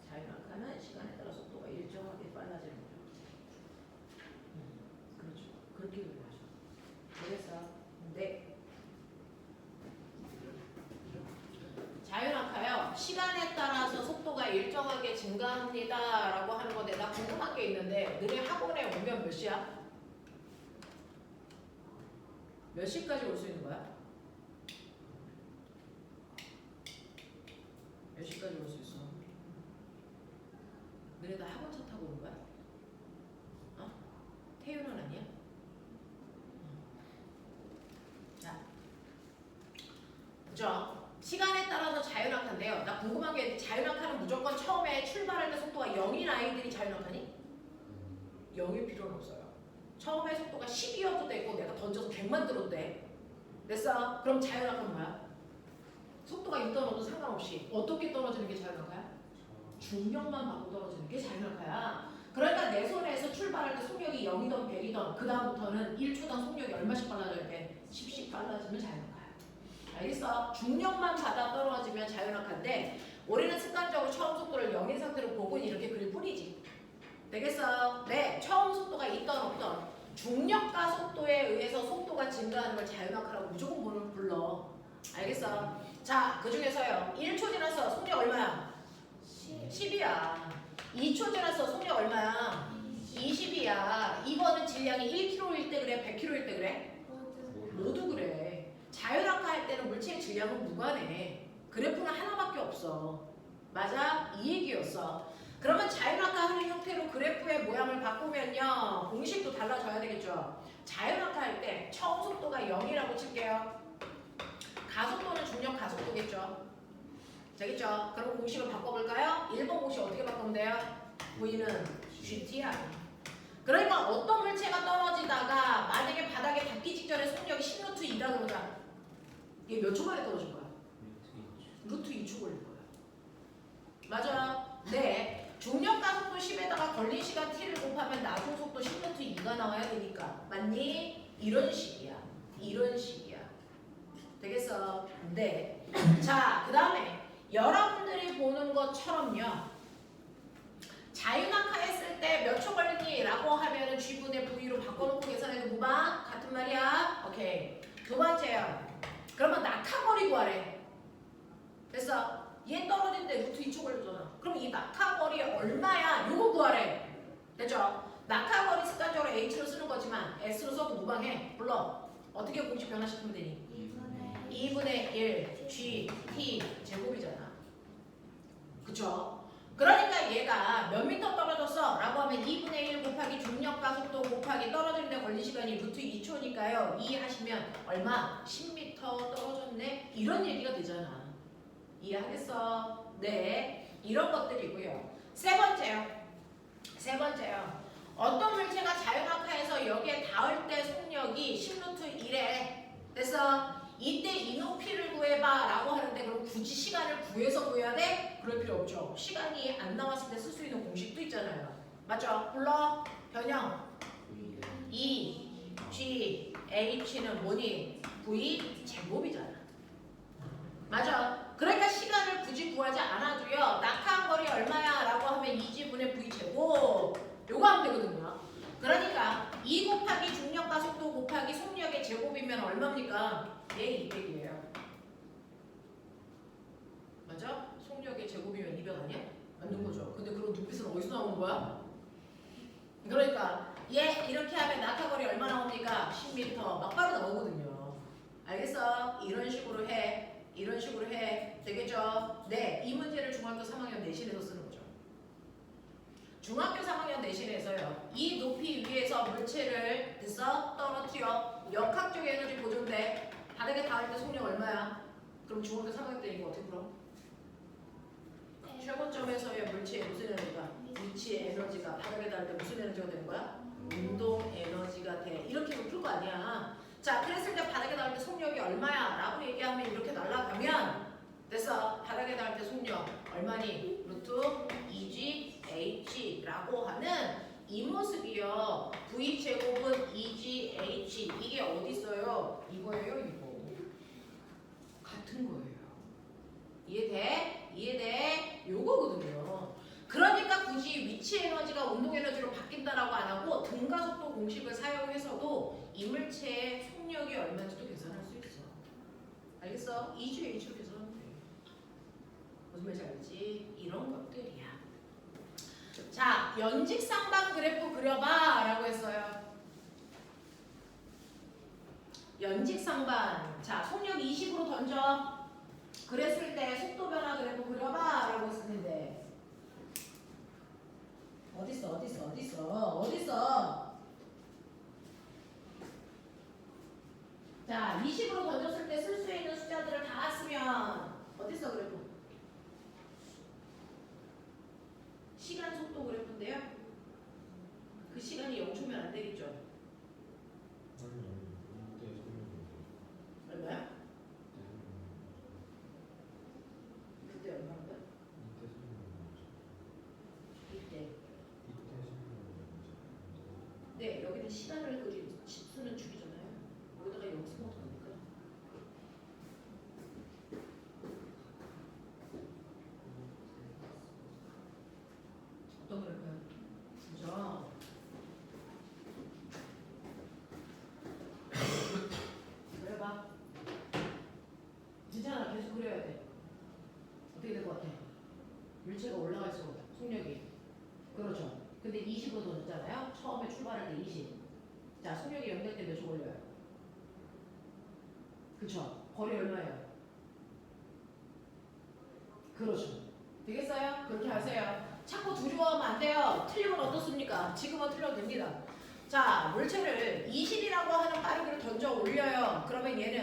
자유낙하는 시간에 따라 속도가 일정하게 빨라지는 거죠. 그렇죠. 그렇게 그려야죠. 그래서 네. 자유낙하요. 시간에 따라서 속도가 일정하게 증가합니다라고 하는 건데 나 궁금한 게 있는데 너네 학원에 오면 몇 시야? 몇 시까지 올 수 있는 거야? 몇 시까지 올 수 있어? 너네 다 학원차 타고 온 거야? 어? 태윤은 아니야? 자, 그죠? 시간에 따라서 자유낙하인데요. 나 궁금한 게 자유낙하는 무조건 처음에 출발할 때 속도가 0인 아이들이 자유낙하니? 0일 필요는 없어요. 처음에 속도가 10이어도 되고 내가 던져서 100만 들어도 돼. 됐어? 그럼 자유낙하는 뭐야? 속도가 있던 없던 상관없이 어떻게 떨어지는 게 자유낙하야? 중력만 받고 떨어지는 게 자유낙하야. 그러니까 내 손에서 출발할 때 속력이 0이던 100이던 그 다음부터는 1초당 속력이 얼마씩 빨라져야 돼? 10씩 빨라지면 자유낙하야. 알겠어? 중력만 받아 떨어지면 자유낙하인데 우리는 습관적으로 처음 속도를 0인 상태로 보고 이렇게 그릴 뿐이지. 되겠어? 네, 처음 속도가 있던 없던 중력과 속도에 의해서 속도가 증가하는 걸 자유낙하라고 무조건 불러. 알겠어? 자, 그 중에서요 1초 지나서 속력 얼마야? 10이야. 2초 지나서 속력 얼마야? 20이야. 이거는 질량이 1kg일 때 그래? 100kg일 때 그래? 모두 그래. 자유낙하 할 때는 물체의 질량은 무관해. 그래프는 하나밖에 없어. 맞아? 이 얘기였어. 그러면 자유낙하 하는 형태로 그래프의 모양을 바꾸면요. 공식도 달라져야 되겠죠. 자유낙하 할 때 처음 속도가 0이라고 칠게요. 가속도는 중력 가속도겠죠. 되겠죠? 그럼 공식을 바꿔볼까요? 1번 공식 어떻게 바꾸면 돼요? V는 GTR. 그러니까 어떤 물체가 떨어지다가 만약에 바닥에 닿기 직전에 속력이 10루트 2라 그러자. 이게 몇 초 만에 떨어질 거야? 루트 2초 걸릴 거야. 맞아. 네. 중력 가속도 10에다가 걸린 시간 t를 곱하면 나중 속도 10루트 2가 나와야 되니까. 맞니? 이런 식이야. 이런 식이야. 되겠어? 네. 자, 그 다음에 여러분들이 보는 것처럼요. 자유낙하했을 때 몇 초 걸리니? 라고 하면은 G분의 V로 바꿔놓고 계산해도 무방? 같은 말이야? 오케이. 두 번째요. 그러면 낙하거리 구하래. 됐어? 얘 떨어진데 루트 2초 걸렸잖아. 그럼 이 낙하거리 얼마야? 요거 구하래. 됐죠? 낙하거리 습관적으로 H로 쓰는 거지만 S로 써도 무방해. 물론 어떻게 공식 변화시키면 되니? 2분의 1 G T 제곱이잖아. 그쵸? 그러니까 얘가 몇 미터 떨어졌어? 라고 하면 2분의 1 곱하기 중력 가속도 곱하기 떨어지는데 걸린 시간이 루트 2초니까요. 2 하시면 얼마? 10m 떨어졌네? 이런 얘기가 되잖아. 이해하겠어? 네. 이런 것들이고요. 세 번째요. 어떤 물체가 자유낙하에서 여기에 닿을 때 속력이 10루트 1에 됐어? 이때 이 높이를 구해봐 라고 하는데 그럼 굳이 시간을 구해서 구해야 돼? 그럴 필요 없죠. 시간이 안 나왔을 때 쓸 수 있는 공식도 있잖아요. 맞죠? 불러. 변형. E, G, H는 뭐니? V 제곱이잖아. 맞아. 그러니까 시간을 굳이 구하지 않아도요. 낙하한 거리 얼마야? 라고 하면 2G분의 V 제곱. 요거 하면 되거든요. 그러니까 2 곱하기 중력 가속도 곱하기 속력의 제곱이면 얼마입니까? 얘 200이에요. 맞아? 속력의 제곱이면 200 아니야? 맞는 거죠. 근데 그런 눈빛은 어디서 나오는 거야? 그러니까 얘 이렇게 하면 낙하거리 얼마 나옵니까? 10m. 막바로 나오거든요. 알겠어? 이런 식으로 해. 이런 식으로 해. 되겠죠? 네. 이 문제를 중학교 3학년 내신에서 쓰는 거죠. 중학교 3학년 내신에서요. 이 높이 위에서 물체를 됐어? 떨어뜨려. 역학적 에너지 보존돼. 바닥에 닿을 때 속력 얼마야? 그럼 중학교 3학년 때 이거 어떻게 풀어? 최고점에서의 물체의 무슨 에너지가? 위치의 에너지가 바닥에 닿을 때 무슨 에너지가 되는 거야? 운동 에너지가 돼. 이렇게 풀 거 아니야. 자, 그랬을 때 바닥에 닿을 때 속력이 얼마야? 라고 얘기하면 이렇게 날아가면 됐어. 바닥에 닿을 때 속력 얼마니? 루트 2G H라고 하는 이 모습이요. V제곱은 2G H. 이게 어디 있어요? 이거예요, 이거. 같은 거예요. 이해돼? 이해돼? 요거거든요. 그러니까 굳이 위치 에너지가 운동 에너지로 바뀐다라고 안 하고 등가속도 공식을 사용해서도 이물체의 속력이 얼마인지도 계산할 수 있어. 알겠어? 2G H로 계산하면 돼. 무슨 말인지 알지? 이런 것들이야. 자, 연직상방 그래프 그려봐 라고 했어요. 연직상방. 자, 속력 20으로 던져. 그랬을 때 속도 변화 그래프 그려봐 라고 했었는데 어딨어? 자, 20으로 던졌을 때 쓸 수 있는 숫자들을 다 쓰면 어딨어 그래프? 시간 속도 그래프인데요. 그 시간이 0초면 안 되겠죠? 얼마야? 그때 얼마인 거야? 이때. 네, 여기는 시간을 그리 수는 줄이잖아요. 여기다가 0 쓰면 어떡합니까? 어떤 걸까요? 그죠? 그려봐. 괜찮아, 계속 그려야 돼. 어떻게 될 것 같아? 물체가 올라갈수록 속력이. 그렇죠. 근데 20으로 던졌잖아요. 처음에 출발할 때 20. 자, 속력이 0 될 때 몇 초 걸려요? 그쵸? 거리 얼마예요? 그렇죠. 되겠어요? 그렇게 하세요. 자꾸 두려워하면 안 돼요. 틀리면 어떻습니까? 지금은 틀려도 됩니다. 자, 물체를 20이라고 하는 빠르기로 던져 올려요. 그러면 얘는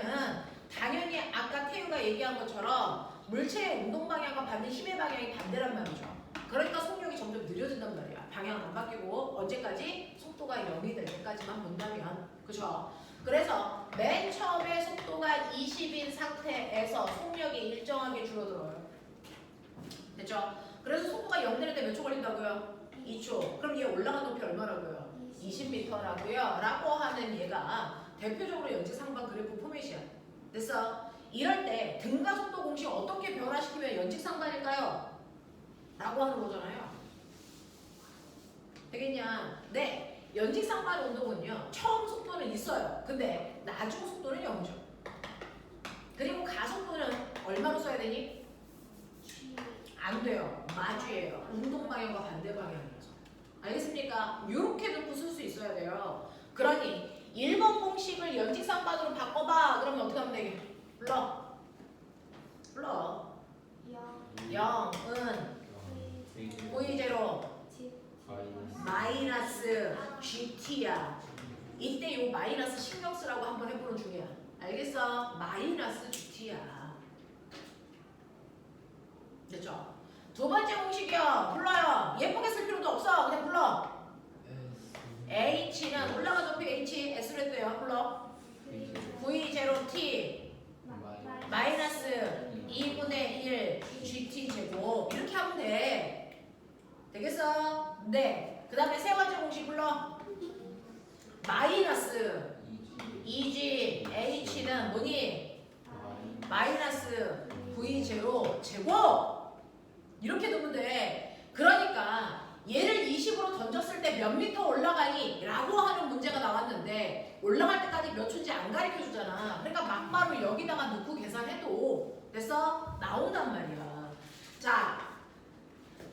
당연히 아까 태우가 얘기한 것처럼 물체의 운동 방향과 받는 힘의 방향이 반대란 말이죠. 그러니까 속력이 점점 느려진단 말이야. 방향 안 바뀌고 언제까지? 속도가 0이 될 때까지만 본다면. 그죠? 그래서 맨 처음에 속도가 20인 상태에서 속력이 일정하게 줄어들어요. 됐죠? 그래서 속도가 0 될 때 몇 초 걸린다고요? 2초. 그럼 얘 올라간 높이 얼마라고요? 20m라고요. 라고 하는 얘가 대표적으로 연직상반 그래프 포맷이야. 됐어? 이럴 때 등가 속도 공식 어떻게 변화시키면 연직상반일까요? 라고 하는 거잖아요. 되겠냐? 네. 연직상반 운동은요. 처음 속도는 있어요. 근데 나중 속도는 0이죠. 그리고 가속도는 얼마로 써야 되니? 안 돼요. 마주예요. 운동 방향과 반대 방향이라서. 알겠습니까? 이렇게 놓고 쓸 수 있어야 돼요. 그러니 1번 공식을 연직상반으로 바꿔봐. 그러면 어떻게 하면 되게? 불러. 0은 V0 마이너스 GT야. 이때 요 마이너스 신경 쓰라고 한번 해보는 중이야. 알겠어? 마이너스 GT야. 됐죠? 두 번째 공식이요. 불러요. 예쁘게 쓸 필요도 없어. 그냥 불러. H는 올라간 높이 H S로 했대요. 불러. V0T 마이너스 2분의 1 GT 제곱 이렇게 하면 돼. 되겠어? 네. 그 다음에 세 번째 공식 불러. 마이너스 2G H는 뭐니? 마이너스 V0 제곱 이렇게 두면 돼. 그러니까 얘를 20으로 던졌을 때 몇 미터 올라가니? 라고 하는 문제가 나왔는데 올라갈 때까지 몇 초인지 안 가르쳐주잖아. 그러니까 막바로 여기다가 넣고 계산해도 됐어? 나온단 말이야. 자,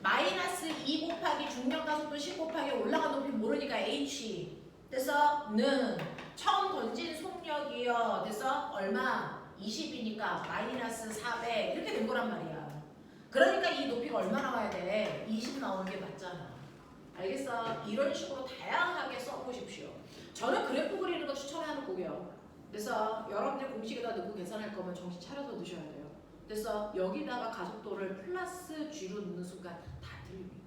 마이너스 2 곱하기 중력가속도 10 곱하기 올라간 높이 모르니까 H 됐어? 는 처음 던진 속력이요. 됐어? 얼마? 20이니까 마이너스 400 이렇게 된 거란 말이야. 그러니까 이 높이가 얼마 나와야 돼? 20 나오는 게 맞잖아. 알겠어? 이런 식으로 다양하게 써보십시오. 저는 그래프 그리는 거 추천하는 거고요. 그래서 여러분들 공식에다 넣고 계산할 거면 정신 차려서 넣으셔야 돼요. 그래서 여기다가 가속도를 플러스 G로 넣는 순간 다 틀립니다.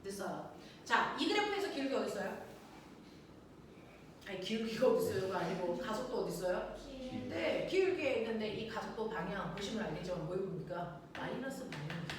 됐어요? 자, 이 그래프에서 기울기 어디 있어요? 아니 기울기가 어디 있어요가 아니고 가속도 어디 있어요? 네, 기울기에 있는데 이 가속도 방향 보시면 알겠지만 뭐 입습니까? 마이너스 방향입니다.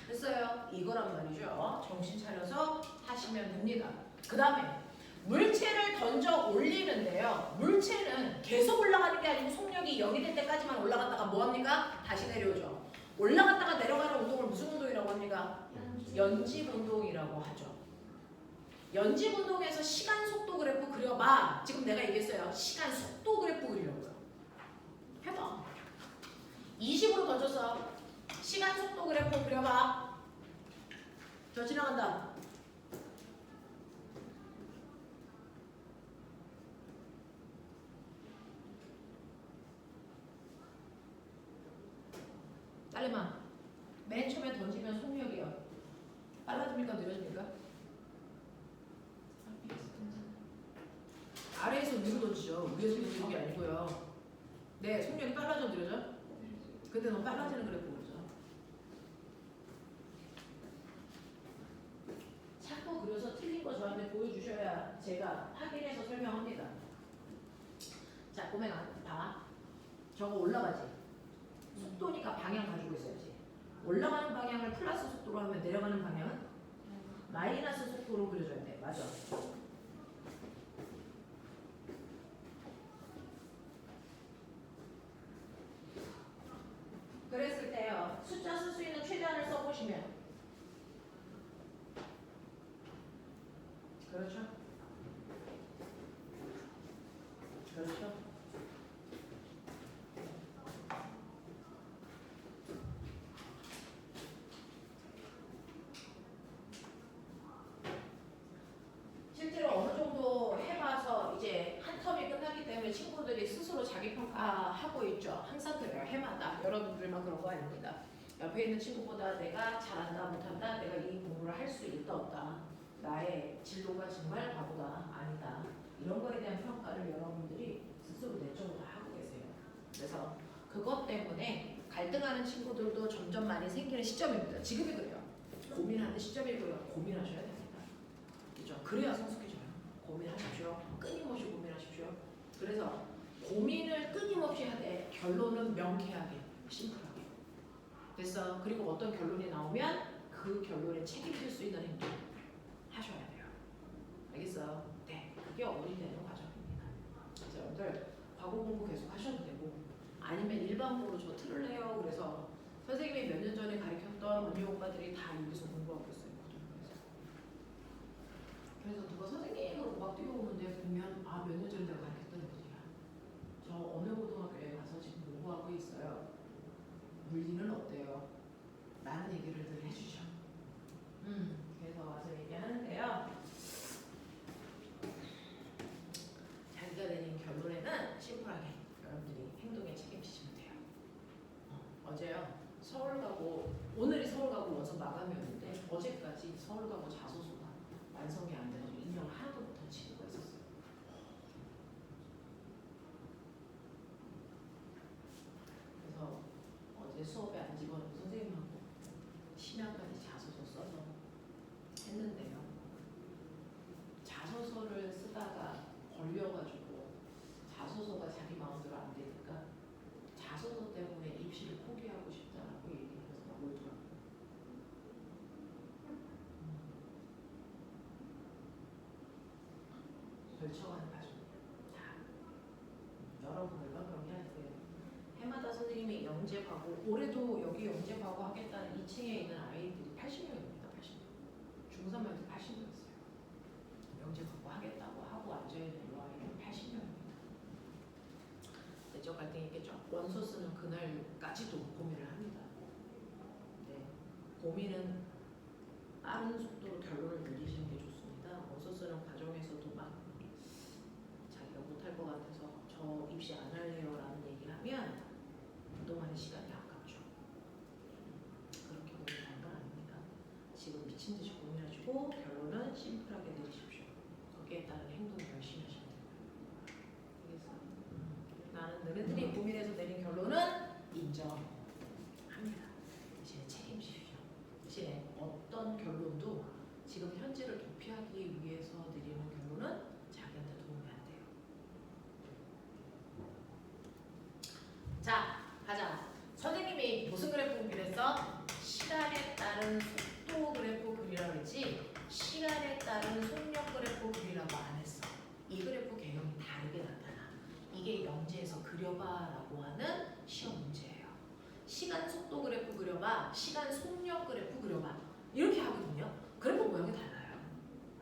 됐어요? 이거란 말이죠. 정신 차려서 하시면 됩니다. 그 다음에 물체를 던져 올리는데요. 물체는 계속 올라가는 게 아니고 속력이 0이 될 때까지만 올라갔다가 뭐합니까? 다시 내려오죠. 올라갔다가 내려가는 운동을 무슨 운동이라고 합니까? 연집 운동이라고 하죠. 연집 운동에서 시간 속도 그래프 그려봐. 지금 내가 얘기했어요. 시간 속도 그래프 그리려고요. 해봐. 20으로 던져서 시간 속도 그래프 그려봐. 저 지나간다. 딸내마, 맨 처음에 던지면 속력이요. 빨라집니까? 느려집니까? 아래에서 위로 던지죠. 위에서 위로 게 아니고요. 네, 속력이 빨라져 느려져? 근데 너무 빨라지는 그래프 그러죠. 자꾸 그려서 틀린 거 저한테 보여주셔야 제가 확인해서 설명합니다. 자, 꼬맹아, 봐. 저거 올라가지. 속도니까 방향 가지고 있어야지. 올라가는 방향을 플러스 속도로 하면 내려가는 방향은 마이너스 속도로 그려줘야 돼. 맞아. 그랬을 때요. 숫자 쓸 수 있는 최대한을 써보시면 그렇죠? 그렇죠? 실제로 어느 정도 해봐서 이제 한 텀이 끝났기 때문에 친구들이 스스로 자기 평가하고 있죠. 항상 그래요. 해마다. 여러분들만 그런 거 아닙니다. 옆에 있는 친구보다 내가 잘한다 못한다, 내가 이 공부를 할 수 있다 없다, 나의 진로가 정말 바보다 아니다, 이런 거에 대한 평가를 여러분들이 스스로 내적으로 하고 계세요. 그래서 그것 때문에 갈등하는 친구들도 점점 많이 생기는 시점입니다. 지금이 그래요. 고민하는 시점이고요. 고민하셔야 됩니다. 그렇죠? 그래야 성숙해져요. 고민하십시오. 끊임없이 고민하십시오. 그래서 고민을 끊임없이 하되 결론은 명쾌하게, 심플하게. 됐어. 그리고 어떤 결론이 나오면 그 결론에 책임질 수 있는 행동 하셔야 돼요. 알겠어요? 네, 그게 어른이 되는 과정입니다. 그래서 여러분들 과거 공부 계속 하셔도 되고 아니면 일반고로 저 틀을 해요. 그래서 선생님이 몇 년 전에 가르쳤던 언니 오빠들이 다 여기서 공부하고 있어요. 고등학교에서. 그래서 누가 선생님으로 막 뛰어오는데 보면 아, 몇 년 전에 내가 가르쳤던 애들이야. 저 어느 고등학교에 가서 지금 공부하고 있어요. 물리는 어때요? 라는 얘기를 늘 해주죠. 그래서 와서 얘기하는데요. 자기가 내린 결론에는 심플하게 여러분들이 행동에 책임지시면 돼요. 어제요. 서울 가고 오늘이 서울 가고 원서 마감이었는데 어제까지 서울 가고 자소서가 완성이 안 돼가지고 인형 하나도 못한 친구가 있었어요. 그래서 어제 수업에 안 집어넣고 선생님하고 심야까지 자소서 써서 했는데요. 자소서를 쓰다가 걸려가지고 자소서가 자기 마음대로 안 되니까 자소서 때문에 입시를 포기하고 싶다라고 얘기해서 막 울더라고요. 걸쳐가는 과정이에요. 다 여러분들과 그렇게 하세요. 해마다 선생님이 영재하고 올해도 여기 영재하고 하겠다는 2층에 있는 아이들이 80명입니다. 80명. 중3에서 80명 있어요. 영재하고 하겠다고 하고 앉아있는 이 아이들 80명입니다. 내적 갈등이 있겠죠. 원서 쓰는 그날까지도 고민을 합니다. 네, 고민은 빠른 속도로 결론을 내리시는 게 좋습니다. 원서 쓰는 과정에서도 막 자기가 못할 것 같아서 저 입시 안 할래요 라는 얘기를 하면 그동안의 시간이 아깝죠. 그렇게 고민하는 건 아닙니다. 지금 미친 듯이 고민하시고 결론은 심플하게 내리십시오. 거기에 따른 행동을 열심히 하시면 됩니다. 알겠어요? 나는 너네들이 고민해서 내린 결론은 인정합니다. 이제 책임지십시오. 대신에 어떤 결론도 지금 현재를 도피하기 위해서 내리는 결론은 자기한테 도움이 안 돼요. 자, 가자. 선생님이 무슨 그래프 그렸어? 시간에 따른 속도 그래프 그리라고 했지 시간에 따른 속력 그래프 그리라고 안 했어. 이 그래프 개념이 다르게 나타나. 이게 영재에서 그려봐라고 하는 시험 문제예요. 시간 속도 그래프 그려봐, 시간 속력 그래프 그려봐 이렇게 하거든요. 그래프 모양이 달라요.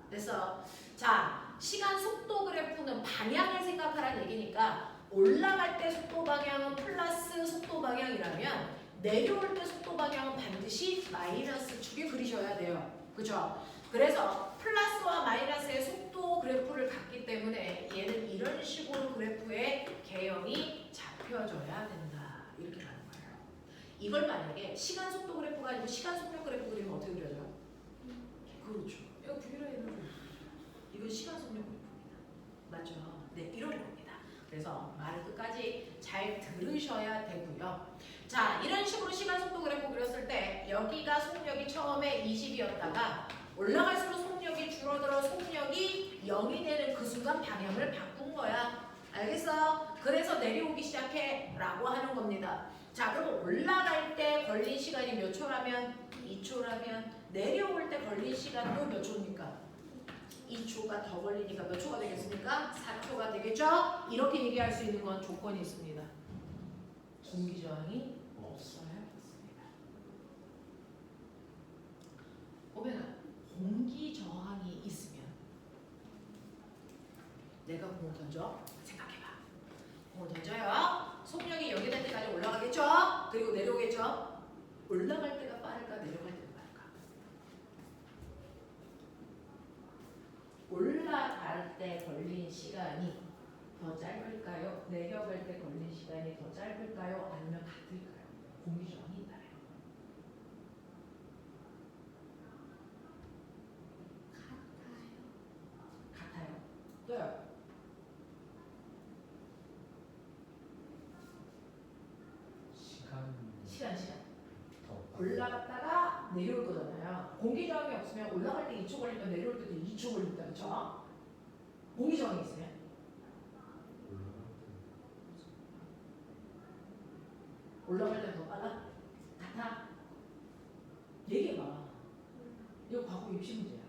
그래서 자, 시간 속도 그래프는 방향을 생각하라는 얘기니까 올라갈 때 속도 방향은 플러스 속도 방향이라면 내려올 때 속도 방향은 반드시 마이너스 축에 그리셔야 돼요. 그죠? 그래서 플러스와 마이너스의 속도 그래프를 갖기 때문에 얘는 이런 식으로 그래프의 개형이 잡혀져야 된다. 이렇게 가는 거예요. 이걸 만약에 시간 속도 그래프가 아니고 시간 속력 그래프 그리면 어떻게 그려져요? 그렇죠. 이거 V라인으로 이건 시간 속력 그래프입니다. 맞죠? 네, 이런 겁니다. 그래서 말을 끝까지 잘 들으셔야 되고요. 자, 이런 식으로 시간 속도 그래프 그렸을 때 여기가 속력이 처음에 20이었다가 올라갈수록 속력이 줄어들어 속력이 0이 되는 그 순간 방향을 바꾼 거야. 알겠어? 그래서 내려오기 시작해 라고 하는 겁니다. 자, 그럼 올라갈 때 걸린 시간이 몇 초라면? 2초라면 내려올 때 걸린 시간도 몇 초입니까? 2초가 더 걸리니까 몇 초가 되겠습니까? 4초가 되겠죠? 이렇게 얘기할 수 있는 건 조건이 있습니다. 공기저항이 없어야 했습니다. 보면 공기저항이 있으면 내가 공을 던져 생각해봐. 공을 던져요. 속력이 여기 될 때까지 올라가겠죠? 그리고 내려오겠죠? 올라갈 때가 빠를까 내려갈 때가 빠를까? 올라갈 때 걸린 시간이 더 짧을까요? 내려갈 때 걸린 시간이 더 짧을까요? 아니면 같을까요? 공기저항이 있나요? 같아요. 또요? 시간 시간 더 올라갔다가 내려올 거잖아요. 공기 저항이 없으면 올라갈 때 2초 걸리니까 내려올 때도 2초 걸린다, 그쵸? 공기 저항이 있으면 올라갈 때는 더 빨라? 같아? 얘기해봐. 이거 과거 입시 문제야.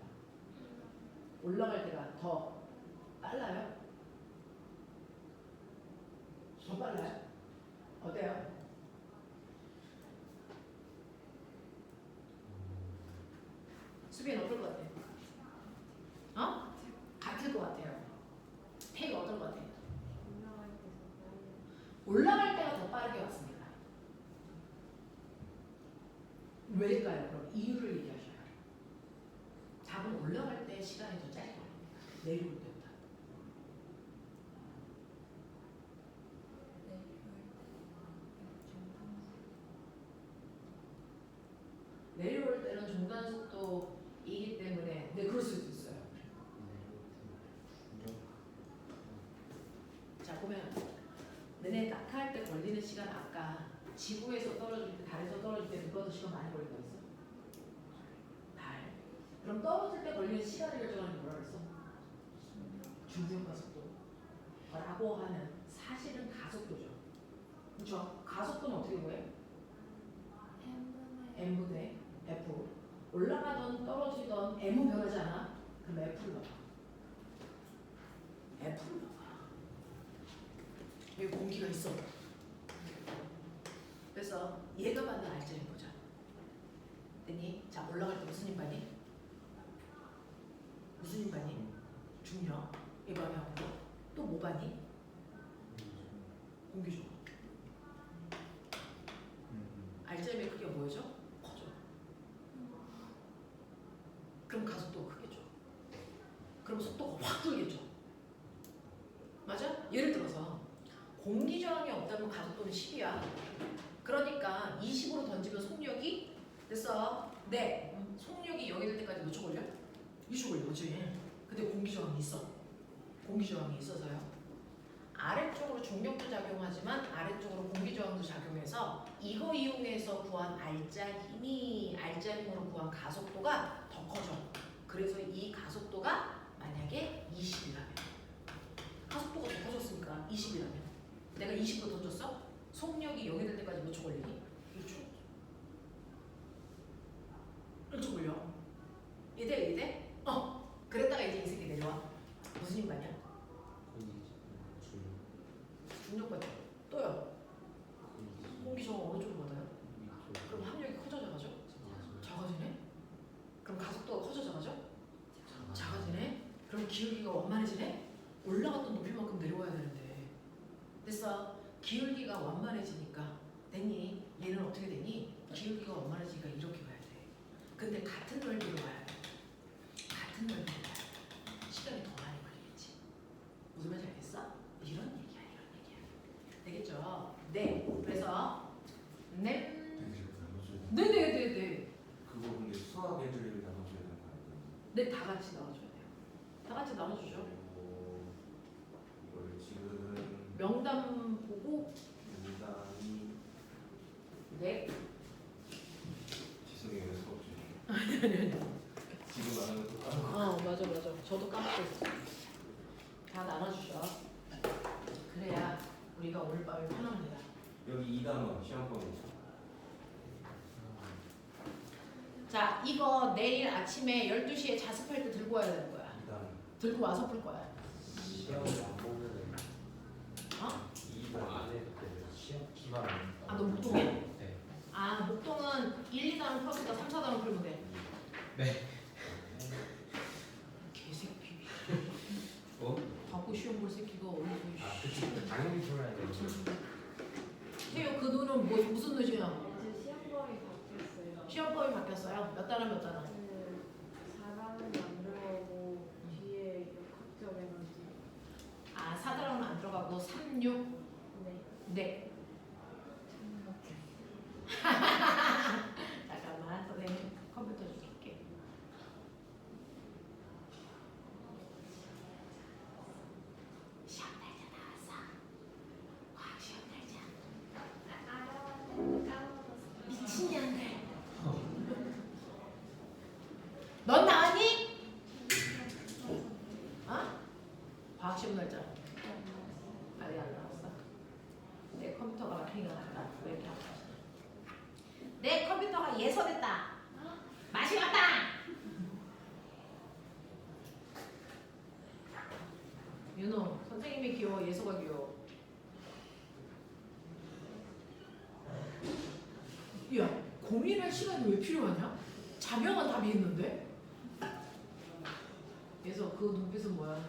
올라갈 때가 더 빨라요? 더 빨라요? 어때요? 수빈 어떨 것 같아요? 어? 같을 것 같아요. 태가 어떨 것 같아요? 올라갈 때가 더 빠르게 왔습니다. 왜일까요? 그럼 이유를 얘기하셔요. 답은 올라갈 때 시간이 더 짧아요. 내려올 때보다. 내려올 때는 중간 속도이기 때문에 네, 그럴 수도 있어요. 자, 보면 너네 낙하할 때 걸리는 시간 아까 지구에서 떨어질 때, 달에서 떨어질 때 누가 더 시간 많이 걸린다고 했어? 달. 그럼 떨어질 때 걸리는 시간을 결정하는 게 뭐라 그랬어? 중력 가속도. 라고 하는 사실은 가속도죠. 그렇죠? 가속도는 어떻게 구해? m분의 f. 올라가던 떨어지던 m은 변하지 않아? 그럼 f를 넣어. f를 넣어. 여기 공기가 있어. 그래서 얘가 받는 알짜인 거죠. 됐니? 자, 올라갈 때 무슨 힘 받니? 무슨 힘 받니? 중력. 이 방향으로. 또 뭐 받니? 공기죠. 알짜임의 크기가 뭐죠? 커져. 그럼 가속도가 크겠죠. 그럼 속도가 확 줄겠죠. 맞아? 예를 들어서 공기 저항이 없다면 가속도는 10이야. 그러니까 20으로 던지면 속력이 됐어. 네. 속력이 여기 될 때까지 몇 초 걸려? 2초 걸려, 그치? 근데 공기 저항이 있어. 공기 저항이 있어서요. 아래쪽으로 중력도 작용하지만 아래쪽으로 공기 저항도 작용해서 이거 이용해서 구한 알짜 힘으로 구한 가속도가 더 커져. 그래서 이 가속도가 만약에 20이라면 가속도가 더 커졌으니까 20이라면 내가 20도 던졌어? 속력이 여기 될 때까지 몇 초 걸리니? 1초. 1초 걸려. 이대? 그랬다가 이제 이 새끼 내려와. 무슨 힘 받냐? 중력 받죠. 또요. 공기 저항 어느 쪽으로 받아요? 그럼 합력이 커져 작아져? 작아지네? 그럼 가속도가 커져 작아져? 작아지네? 그럼 기울기가 완만해지네? 올라갔던 높이만큼 내려와야 되는데 됐어. 기울기가 완만해지니까 됐니? 얘는 어떻게 되니? 기울기가 완만해지니까 이렇게 가야 돼. 근데 같은 넓이로 가야 돼. 같은 넓이로 가야 돼. 시간이 더 많이 걸리겠지. 무슨 말인지 알겠어? 이런 얘기야. 되겠죠? 네. 그래서 네네네네. 그거 근데 수학 애들을 나눠줘야 되는 거 아니에요? 네, 다 같이 나눠줘야 돼요. 다 같이 나눠주죠. 그리고 이걸 지금 명담 보고 문단이 네. 지성이 왜 수업 중이에요? 지금 안 하면 또 까먹어. 맞아. 저도 까먹고 있어요. 다 나눠주죠. 그래야 우리가 오늘 밤에 편합니다. 여기 2단원 시험범위. 자, 이거 내일 아침에 12시에 자습할 때 들고 와야 되는 거야. 2단. 들고 와서 풀 거야. 시험 안 보면은 어? 2번 안 해도 돼요. 시험 기말 안 해도. 아, 너 목동해? 네. 아, 목동은 1, 2단원 풀었으니까 3, 4단원 풀면 돼. 네. 개새끼. 뭐? 갖고 시험 볼 새끼가 어디서 아, 그치. 당연히 풀어야 돼요. 태요, 그 눈은 무슨 눈이야? 이제 시험범위 바뀌었어요. 시험법이 바뀌었어요. 몇 단원 몇 단원? 그 4단원이 안 들어가고 뒤에 역학적 에너지. 아, 4단원은 안 들어가고 3, 6? 네. 네. 잠깐만, 선생님 컴퓨터 좀 줄게. 시험 날짜 나왔어. 과학 시험 날짜. 까먹었어요. 미친년들. 어디서가 귀여워? 야, 고민할 시간이 왜 필요하냐? 자명한 답이 있는데? 그래서 그 눈빛은 뭐야?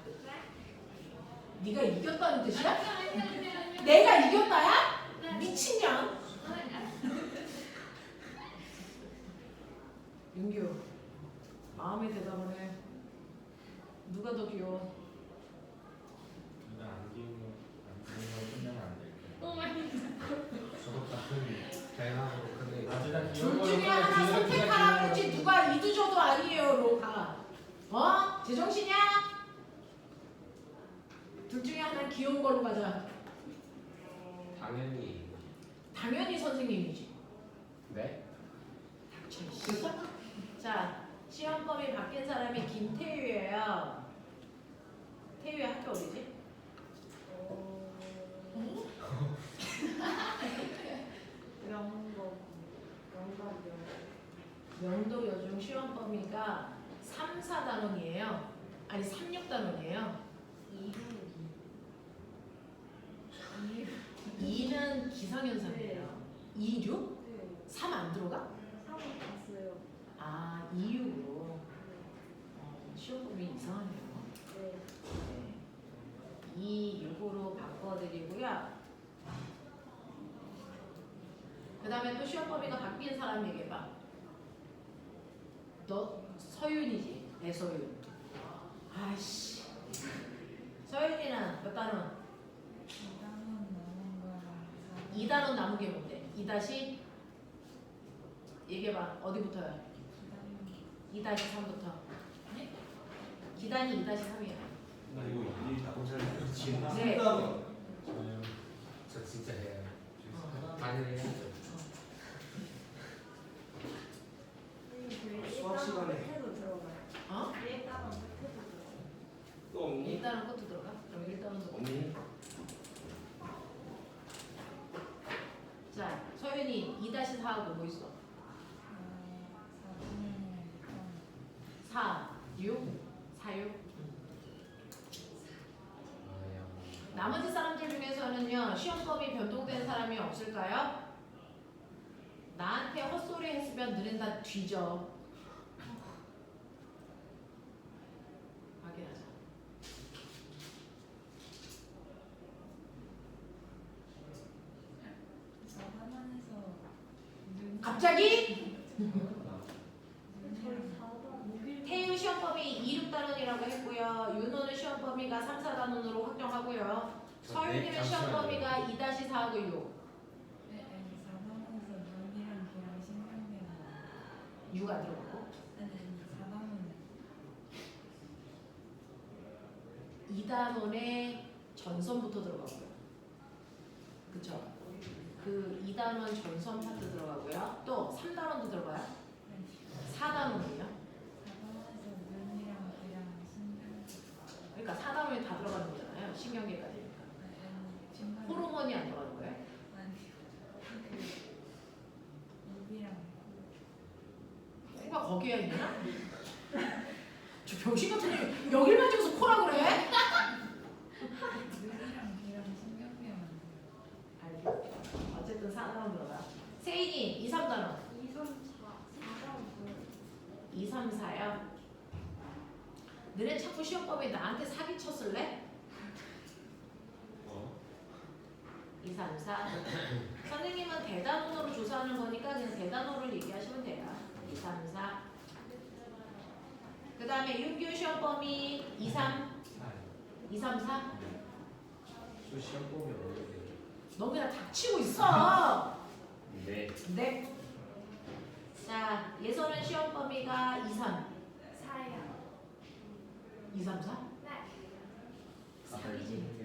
네가 이겼다는 뜻이야? 내가 이겼다야? 미친년? 윤규, 마음의 대답을 해. 누가 더 귀여워? 일단 안 끼는 거 끝내면 안 될까요? 저도 같은 대학으로 근데 아직은 둘 중에 하나 선택하라고 했지 누가 이두저도 아니에요로 가. 어? 제정신이야? 둘 중에 하나 귀여운 걸로 가자. 당연히 당연히 선생님이지. 네? 닥쳐 있어. 자, 시험범위 바뀐 사람이 김태유예요. 태유의 학교 어디지? 명도 여중 시험범위가 3, 4단원이에요. 아니 3, 6단원이에요. 2는 기상현상이에요. 2, 6? 3 안 들어가? 아, 2, 6으로. 시험범위 이상하네요. 네. 2, 6으로 바꿔드리고요. 그 다음에 또 시험범위가 바뀐 사람 얘기해봐. 너 서윤이지? 배서윤. 아이씨. 서윤이는 몇 단원? 2단원 남은 게 뭔데? 2다시 얘기해봐. 어디부터요? 2-3부터. 기단이 2-3이야. 나 이거 일이 다 공사를 지금 네. 저요. 저 진짜 해요. 당연히 해야죠. 수학 시간에 어? 또 없니? 1단원 것도 들어가? 그럼 1단원도 없니? 자, 서윤이 2-4하고 뭐 있어? 4, 6, 4, 6. 나머지 사람들 중에서는요, 시험범위 변동된 사람이 없을까요? 나한테 헛소리 했으면 너넨 다 뒤져. 확인하자. 갑자기? 태유 시험범위 2, 6단원이라고 했고요. 윤호는 시험범위가 3, 4단원으로 확정하고요. 서윤이는 시험범위가 2-4하고 6. 6 안 들어가고. 2단원에 전선부터 들어가고요. 그쵸? 그 2단원 전선 파트 들어가고요. 또 3단원도 들어가요. 4단원이요. 그러니까 4단원이 다 들어가는 거잖아요. 신경계까지니까. 호르몬이 안 들어가는 거예요? 코가 거기에 있나? 저 병신 같은 애 여기만 찍어서 코라 그래? 알죠. 어쨌든 4단원 들어가. 세인이 2, 3단원. 2, 3, 4요. 너네 자꾸 시험범위 나한테 사기 쳤을래? 2, 3, 4. 선생님은 대단원으로 조사하는 거니까 그냥 대단원을 얘기하시면 돼요. 2, 3, 4. 그 다음에 윤규 시험범위 2, 3. 2, 3, 4. 저 시험 보면 어려워요. 너 그냥 닥치고 있어. 네. 네. 자, 예선은 시험범위가 2, 3. 2, 3, 4? 사기지.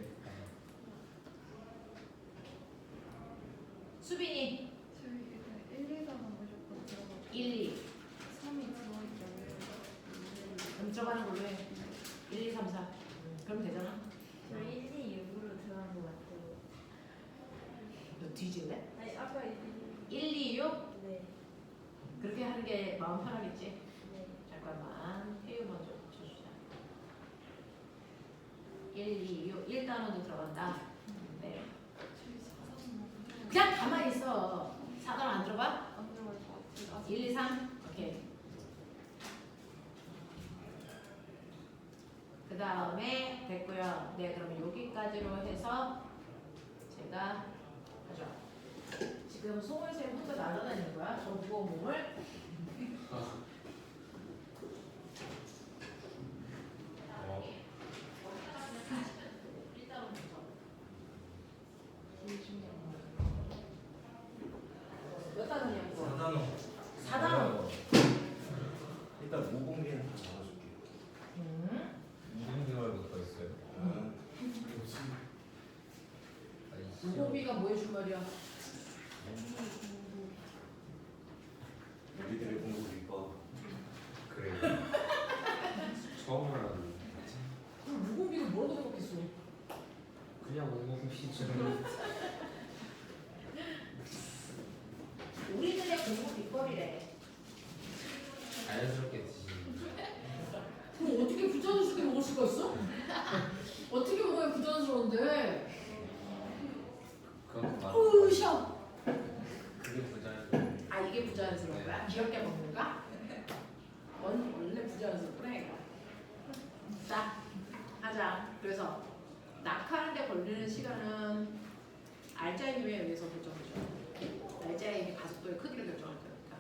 수빈이 1, 2. 그럼 들어가는 걸로 해. 1, 2, 3, 4. 그럼 되잖아. 너 뒤질래? 1, 2, 6? 그렇게 하는 게 마음 편하겠지? 잠깐만. 태유 먼저 붙여주자. 1, 2, 6, 1단원도 들어간다. 네. 그냥 가만히 있어. 4단원 안 들어가? 안 들어갈 것 같아요. 1, 2, 3? 오케이. 그 다음에 됐고요. 네, 그럼 여기까지로 해서 제가 하죠. 지금 송은쌤 혼자 날아다니는 거야? 저 무거운 몸을? 일단 먼저. 몇 단원이냐고? 4단원. 4단원. 일단 5공기는 다 잡아줄게요. 이등기 말고 더 있어요. 무고비가 뭐 해준 말이야? 우리들의 공부니까. 그래. 처음 알았는데. 그럼 무고비가 뭐라고 생각했어? 그냥 오공시죠. 우리들의 공부 비법이래. 자연스럽게 드시는. 그럼 어떻게 부자연스럽게 먹을 수가 있어? 어떻게 먹어야 부자연스러운데? 그건 맞아. 으쌰! 그게 부자연스러워. 아 이게 부자연스러운 거야? 귀엽게 먹는가? 원래 부자연스럽구나 이거. 자, 하자. 그래서 낙하하는데 걸리는 시간은 알짜임에 의해서 결정되죠. 알짜임이 가속도의 크기를 결정할 거니까.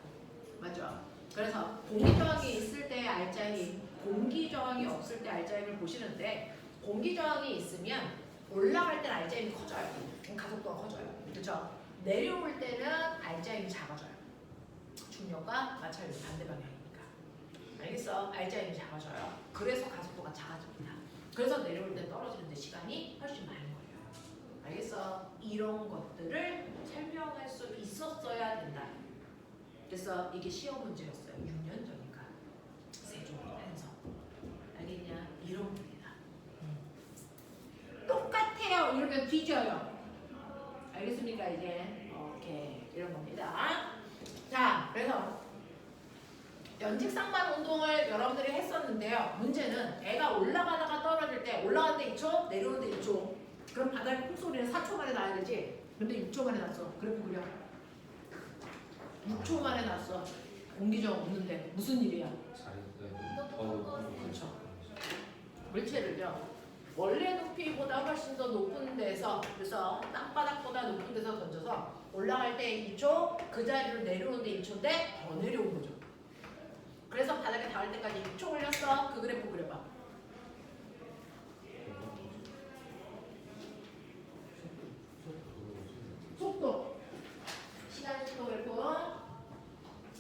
맞죠? 그래서 공기 저항이 있을 때 알짜임, 공기 저항이 없을 때 알짜임을 보시는데 공기 저항이 있으면 올라갈 때는 알짜임이 커져요. 그럼 가속도가 커져요. 그렇죠? 내려올 때는 알짜임이 작아져요. 중력과 마찰이 반대 방향이니까. 알겠어? 알짜임이 작아져요. 그래서 가속도가 작아집니다. 그래서 내려올 때 떨어지는데 시간이 훨씬 많은 거예요. 알겠어? 이런 것들을 설명할 수 있었어야 된다. 그래서 이게 시험 문제였어요. 6년 전이니까. 세종에서. 알겠냐? 이런 겁니다. 똑같아요. 이렇게 뒤져요. 알겠습니까? 이제 오케이 이런 겁니다. 자, 그래서 연직상반 운동을 여러분들이 했었는데요. 문제는 애가 올라가다가 떨어질 때 올라갈 때 2초, 내려올 때 2초. 그럼 바닥에 콩소리는 4초 만에 나야 되지. 근데 6초 만에 났어. 그래프 그려. 6초 만에 났어. 공기저항 없는데 무슨 일이야? 잘 있어요. 그렇죠. 물체를요. 원래 높이보다 훨씬 더 높은 데서 그래서 땅바닥보다 높은 데서 던져서 올라갈 때 2초, 그 자리로 내려오는데 2초인데 더 내려온 거죠. 그래서 바닥에 닿을 때까지 6초 걸렸어. 그 그래프 그려봐. 속도. 시간 속도 그래프.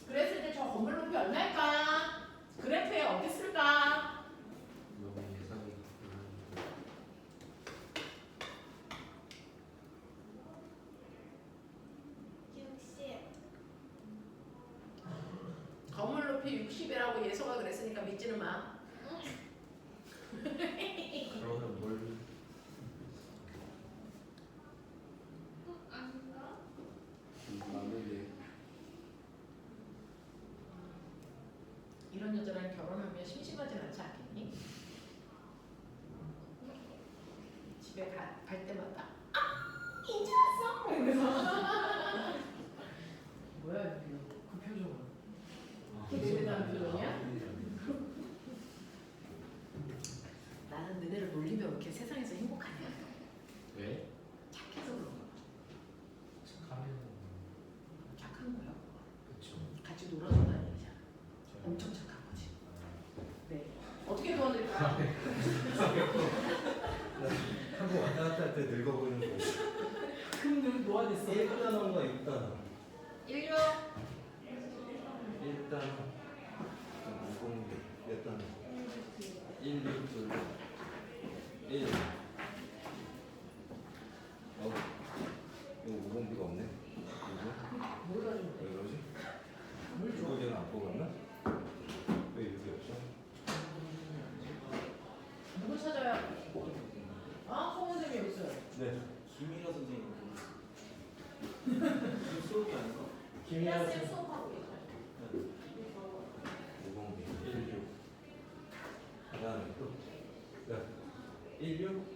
그랬을 때 저 건물 높이 얼마일까? 그래프에 어디 쓸까? 너무 예상이 건물 높이 60이라고 예서가 그랬으니까 믿지는 마. 그러면 뭘 맞는데 이런 여자랑 결혼하면 심심하진 않지 않겠니? 집에 갈 때마다 이제 왔어? 이러면서 뭐야 그 표정은? 그게 대단한 표정이야? 나는 너네를 놀리면 왜 이렇게 세상에서 행복하냐? 왜? 착해서 그런 거야. 착하면 착한 거야. 그쵸. 같이 놀아준다는 얘기잖아. 엄청 착한 거지. 네. 어떻게 도와드릴까요? 한번 왔다 갔다 할 때 늙어 보이는 거. 그럼 노안했어. 1단원과 6단원. 16 1단원. 5공기. 몇 단원? 1, 6, 2, 1. 이거 5공기가 없네. 이거? 뭘 가지고 왜 그러지? 뭘 줘? 이거 걔는 안 뽑았나? 왜 여기 없어? 누구 찾아야? 아, 성원쌤이 여기 있어요. 네. 김희라 선생님 지금 수업이 아닌가? 김희아 쌤 씨. 수업하고 계셔요. 5공기. 1, 6. 그 다음에 또. 1, 6.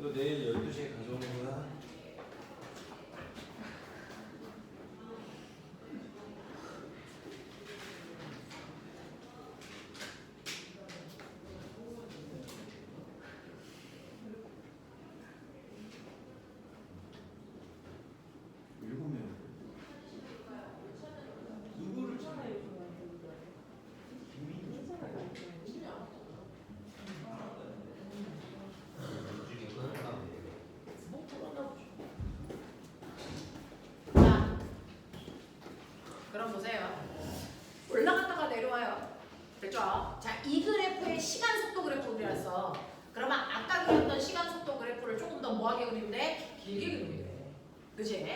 너 내일 12시에 가져오는 거야? 일곱 명. 누구를 찾아요? 일주일에 끊을까? 자, 그럼 보세요. 올라갔다가 내려와요. 됐죠? 자, 이 그래프의 시간 속도 그래프 그렸어. 그러면 아까 그렸던 시간 속도 그래프를 조금 더 뭐하게 그리면 돼? 길게 그리면 돼. 그치?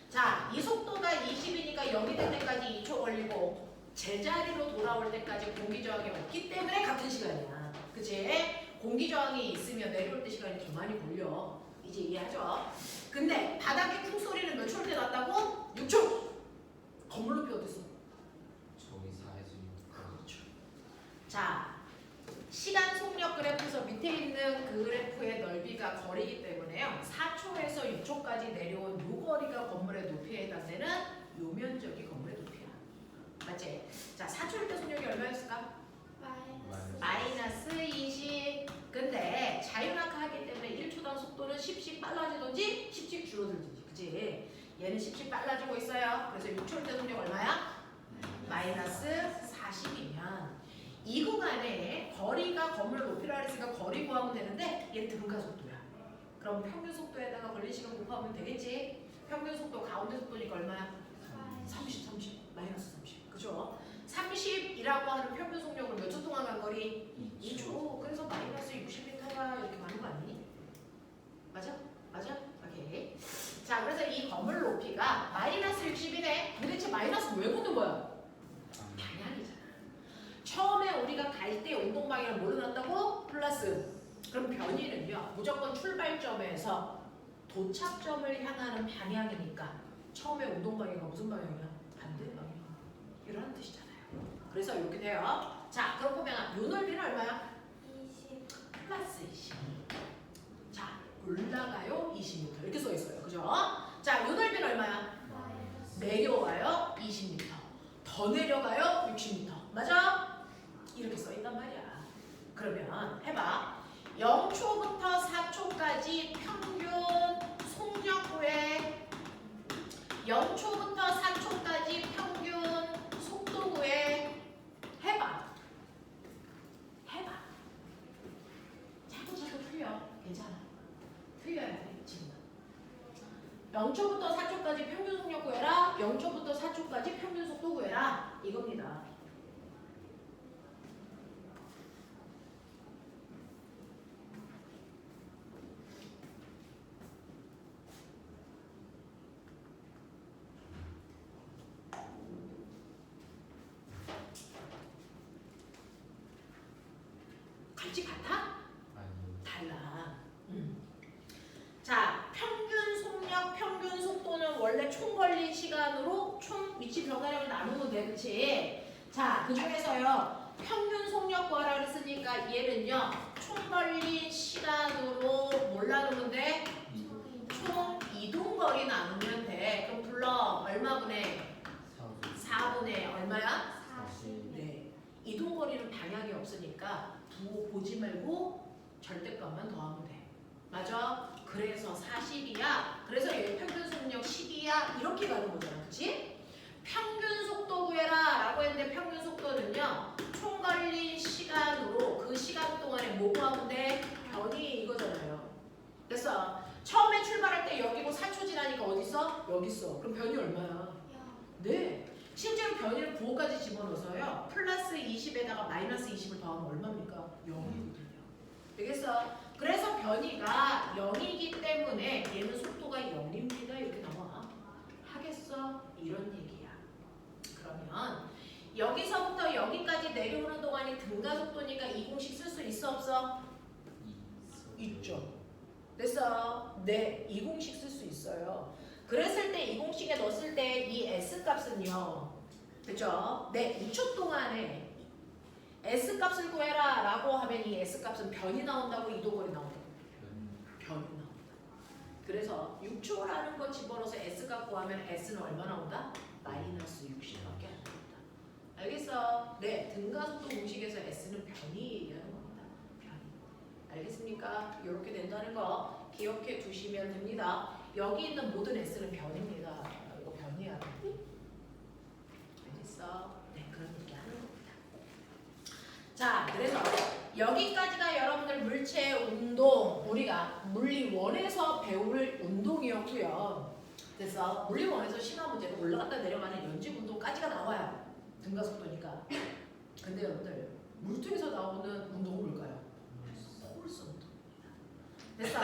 자, 이 속도가 20이니까 여기 될 때까지 2초 걸리고 제자리로 돌아올 때까지 공기 저항이 없기 때문에 같은 시간이야. 그치? 공기 저항이 있으면 내려올 때 시간이 더 많이 걸려. 이제 이해하죠? 근데 바닥의 쿵 소리는 몇 초일 때 났다고? 6초! 건물 높이 어딨어? 저기 4에서 6까지. 자, 시간 속력 그래프에서 밑에 있는 그 그래프의 넓이가 거리이기 때문에요. 4초에서 6초까지 내려온 요 거리가 건물의 높이에 해당되는 요 면적이 건물의 높이야. 맞지? 자, 4초일 때 속력이 얼마였을까? 마이너스 20. 근데 자유낙하 하기 때문에 1초당 속도는 10씩 빨라지든지 10씩 줄어들든지. 그치? 얘는 10씩 빨라지고 있어요. 그래서 6초일 때 속력 얼마야? 마이너스 40이면 이 구간에 거리가 건물 높이라 했으니까 거리 구하면 되는데 얘 등가 속도야. 그럼 평균 속도에다가 걸린 시간 곱하면 되겠지? 평균 속도 가운데 속도니까 얼마야? 30, 마이너스 30. 그죠? 30이라고 하는 평균 속력을 몇 초 동안 간 거리? 2초. 그래서 마이너스 60m가 이렇게 가는 거 아니니? 맞아? 맞아? 오케이. 자, 그래서 이 건물 높이가 마이너스 60이네. 도대체 마이너스 왜 붙는 거야? 방향이잖아. 처음에 우리가 갈 때 운동 방향을 뭘로 놨다고? 플러스. 그럼 변이는요, 무조건 출발점에서 도착점을 향하는 방향이니까 처음에 운동 방향이 무슨 방향이야? 반대 방향. 이런 뜻이잖아요. 그래서 이렇게 돼요. 자, 그럼 보면 요 넓이는 얼마야? 20. 플러스 20. 자, 올라가요 20m 이렇게 써 있어요. 그죠? 자, 요 넓이는 얼마야? 내려와요 20m. 더 내려가요 60m. 맞아? 이렇게 써 있단 말이야. 그러면 해봐. 0초부터 4초까지 평균 속력구에 0초부터 4초까지 평균 속도구에 해봐. 자꾸 틀려. 괜찮아. 틀려야 돼. 지금. 0초부터 4초까지 평균 속력 구해라. 0초부터 4초까지 평균 속도 구해라. 이겁니다. 같이 같아? 아니. 달라. 자, 평균 속력, 평균 속도는 원래 총 걸린 시간으로 총 위치 변화량을 나누면 돼, 그치? 자, 그 중에서요, 평균 속력 구하라 그랬으니까 얘는요, 총 걸린 시간으로 뭘 나누면 돼? 총 이동 거리 나누면 돼. 그럼 불러 얼마 분의? 4분의 얼마야? 40. 네. 이동 거리는 방향이 없으니까 보지 말고 절대값만 더하면 돼. 맞아? 그래서 40이야. 그래서 얘 평균 속력 10이야. 이렇게 가는 거잖아. 그치? 평균 속도 구해라 라고 했는데 평균 속도는요. 총 걸린 시간으로 그 시간 동안에 뭐 구하면 돼? 변이 이거잖아요. 됐어? 처음에 출발할 때 여기고 4초 지나니까 어디 있어? 여기 있어. 그럼 변이 얼마야? 네. 실제로 변이를 부호까지 집어넣어서요. 플러스 20에다가 마이너스 20을 더하면 얼마입니까? 0이거든요. 되겠어? 그래서 변이가 0이기 때문에 얘는 속도가 0입니다. 이렇게 나와. 하겠어? 이런 얘기야. 그러면 여기서부터 여기까지 내려오는 동안이 등가 속도니까 이 공식 쓸 수 있어 없어? 있죠. 됐어? 네, 이 공식 쓸 수 있어요. 그랬을 때 이 공식에 넣었을 때 이 S값은요. 그죠? 네, 2초 동안에 S값을 구해라 라고 하면 이 S값은 변이 나온다고 이동거리 나온다고. 변이 나온다. 그래서 6초라는 거 집어넣어서 S 구하면 S는 얼마 나온다? 마이너스 60밖에 안 나온다. 알겠어? 네, 등가속도 공식에서 S는 변이 얘기하는 겁니다. 변이. 알겠습니까? 이렇게 된다는 거 기억해 두시면 됩니다. 여기 있는 모든 S는 변입니다. 이거 변이야. 알겠어? 네, 그런 얘기 하는 겁니다. 자, 그래서 여기까지가 여러분들 물체 운동, 우리가 물리 1에서 배울 운동이었고요. 그래서 물리 1에서 심화 문제는 올라갔다 내려가는 연집 운동까지가 나와요. 등가속도니까. 근데 여러분들 물통에서 나오는 운동은 뭘까요? 포물선 운동입니다. 됐어?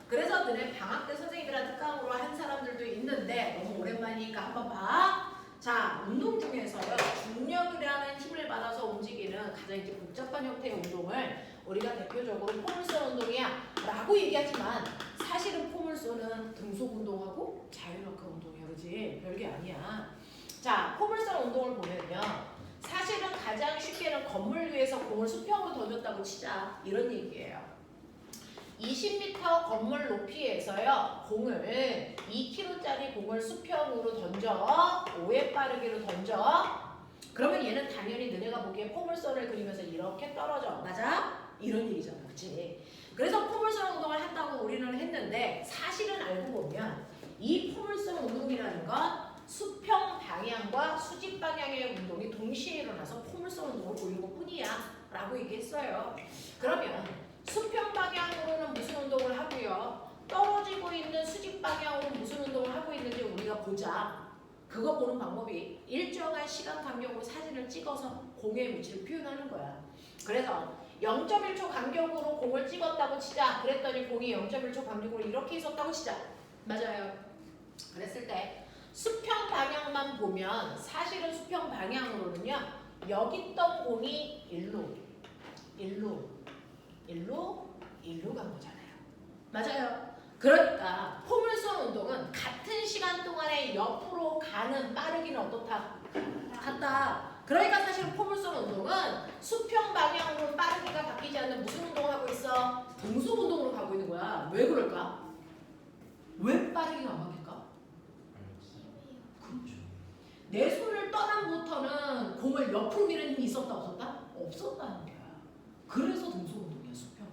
그래서 너네 방학 때 선생님이랑 특강으로 한 사람들도 있는데 너무 오랜만이니까 한번 봐. 자, 운동 중에서요, 중력이라는 힘을 받아서 움직이는 가장 이제 복잡한 형태의 운동을 우리가 대표적으로 포물선 운동이야 라고 얘기하지만 사실은 포물선은 등속 운동하고 자유낙하 운동이야. 그지? 별게 아니야. 자, 포물선 운동을 보면요, 사실은 가장 쉽게는 건물 위에서 공을 수평으로 던졌다고 치자, 이런 얘기예요. 20m 건물 높이에서요, 공을 2kg짜리 공을 수평으로 던져, 5의 빠르기로 던져. 그러면 얘는 당연히 너네가 보기에 포물선을 그리면서 이렇게 떨어져. 맞아? 이런 얘기잖아. 그치? 그래서 포물선 운동을 한다고 우리는 했는데 사실은 알고 보면 이 포물선 운동이라는 건 수평 방향과 수직 방향의 운동이 동시에 일어나서 포물선 운동을 보이는 것뿐이야 라고 얘기했어요. 그러면 수평 방향으로는 무슨 운동을 하고요, 떨어지고 있는 수직 방향으로는 무슨 운동을 하고 있는지 우리가 보자. 그거 보는 방법이 일정한 시간 간격으로 사진을 찍어서 공의 위치를 표현하는 거야. 그래서 0.1초 간격으로 공을 찍었다고 치자. 그랬더니 공이 0.1초 간격으로 이렇게 있었다고 치자. 맞아요. 그랬을 때 수평 방향만 보면 사실은 수평 방향으로는요, 여기 있던 공이 일로 간 거잖아요. 맞아요. 그러니까 포물선 운동은 같은 시간 동안에 옆으로 가는 빠르기는 어떻다? 같다. 그러니까 사실 포물선 운동은 수평 방향으로 빠르기가 바뀌지 않는 무슨 운동을 하고 있어? 등속 운동으로 가고 있는 거야. 왜 그럴까? 왜 빠르기가 안 바뀔까? 그렇죠. 내 손을 떠남부터는 공을 옆으로 미는 힘이 있었다 없었다? 없었다는 거야. 그래서 등속 운동이야, 수평으로.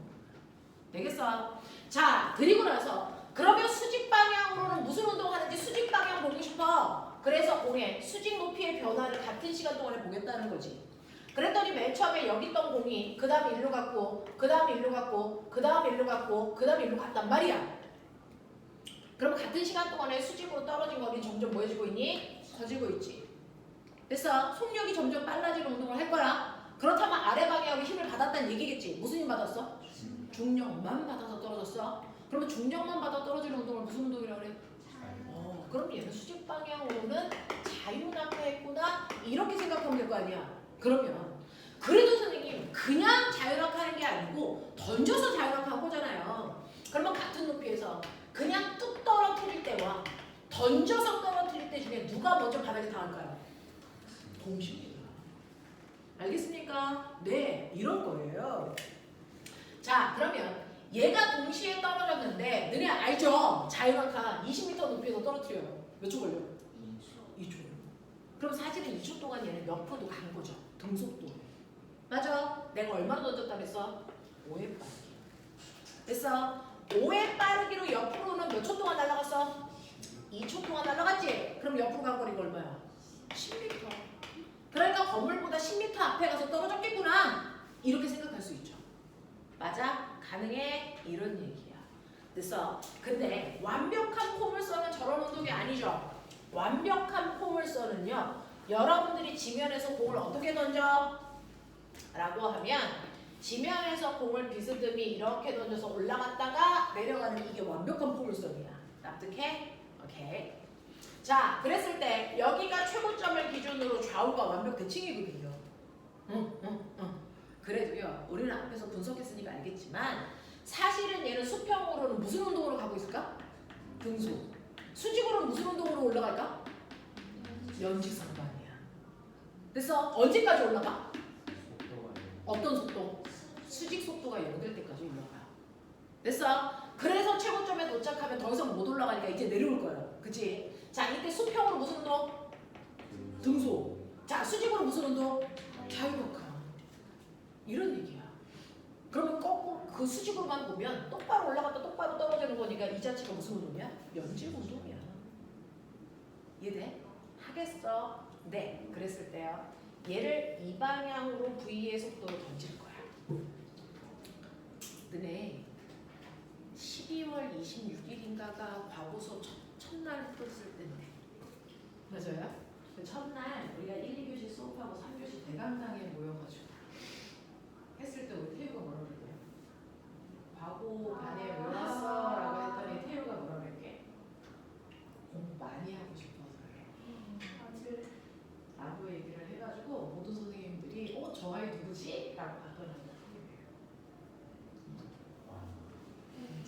되겠어? 자, 그리고 나서 그러면 수직 방향으로는 무슨 운동하는지 수직 방향 보고 싶어. 그래서 공의 수직 높이의 변화를 같은 시간 동안에 보겠다는 거지. 그랬더니 맨 처음에 여기 있던 공이 그 다음 일로 갔고, 그 다음 일로 갔고, 그 다음 일로 갔고, 그 다음 일로 갔단 말이야. 그럼 같은 시간 동안에 수직으로 떨어진 거리 점점 뭐해지고 있니? 커지고 있지. 됐어? 속력이 점점 빨라지는 운동을 할 거야. 그렇다면 아래 방향으로 힘을 받았다는 얘기겠지. 무슨 힘 받았어? 중력만 받아서 떨어졌어. 그러면 중력만 받아 떨어지는 운동을 무슨 운동이라고 그래? 그럼 얘는 수직 방향으로는 자유낙하했구나 이렇게 생각하면 될 거 아니야. 그러면 그래도 선생님 그냥 자유낙하하는 게 아니고 던져서 자유낙하한 거잖아요. 그러면 같은 높이에서 그냥 뚝 떨어뜨릴 때와 던져서 떨어뜨릴 때 중에 누가 먼저 바닥에 닿을까요? 동시에. 알겠습니까? 네, 이런 거예요. 자, 그러면 얘가 동시에 떨어졌는데 너네 알죠? 자유낙하 20m 높이에서 떨어뜨려요. 몇 초 걸려? 2초. 그럼 사실은 2초 동안 얘는 옆으로도 간 거죠. 등속도. 맞아? 내가 얼마나 던졌다 그랬어? 5의 빠르기. 됐어? 5의 빠르기로 옆으로는 몇 초 동안 날아갔어? 2초 동안 날아갔지? 그럼 옆으로 간 거리가 얼마야? 10m. 그러니까 건물보다 10m 앞에 가서 떨어졌겠구나. 이렇게 생각할 수 있죠. 맞아? 가능해? 이런 얘기야. 됐어? 근데 완벽한 포물선은 저런 운동이 아니죠. 완벽한 포물선은요, 여러분들이 지면에서 공을 어떻게 던져? 라고 하면 지면에서 공을 비스듬히 이렇게 던져서 올라갔다가 내려가는 이게 완벽한 포물선이야. 납득해? 오케이. 자, 그랬을 때 여기가 최고점을 기준으로 좌우가 완벽 대칭이거든요. 그래도요, 우리는 앞에서 분석했으니까 알겠지만 사실은 얘는 수평으로는 무슨 운동으로 가고 있을까? 등속. 수직으로는 무슨 운동으로 올라갈까? 연지상반이야. 그래서 언제까지 올라가? 어떤 속도? 수직 속도가 0될 때까지 올라가. 됐어? 그래서 최고점에 도착하면 더 이상 못 올라가니까 이제 내려올 거예요. 그치? 자, 이때 수평으로 무슨 운동? 등소. 자, 수직으로 무슨 운동? 자유력화. 이런 얘기야. 그러면 거꾸로 그 수직으로만 보면 똑바로 올라갔다 똑바로 떨어지는 거니까 이 자체가 무슨 운동이야? 연질 운동이야. 이해돼? 하겠어? 네. 그랬을 때요. 얘를 이 방향으로 V의 속도로 던질 거야. 너네 12월 26일인가가 과거 수업 첫날 떴을 텐데. 맞아요? 그 첫날 우리가 1, 2교시 수업하고 3교시 대강당에 모여가지고 했을 때 우리 태유가 뭐라 그랬냐? 과거 반에 왜 왔어? 라고 했더니 태유가 뭐라 그랬게? 공부 많이 하고 싶어서요. 라고 얘기를 해가지고 모든 선생님들이 저 아이 누구지? 라고 하더라고요.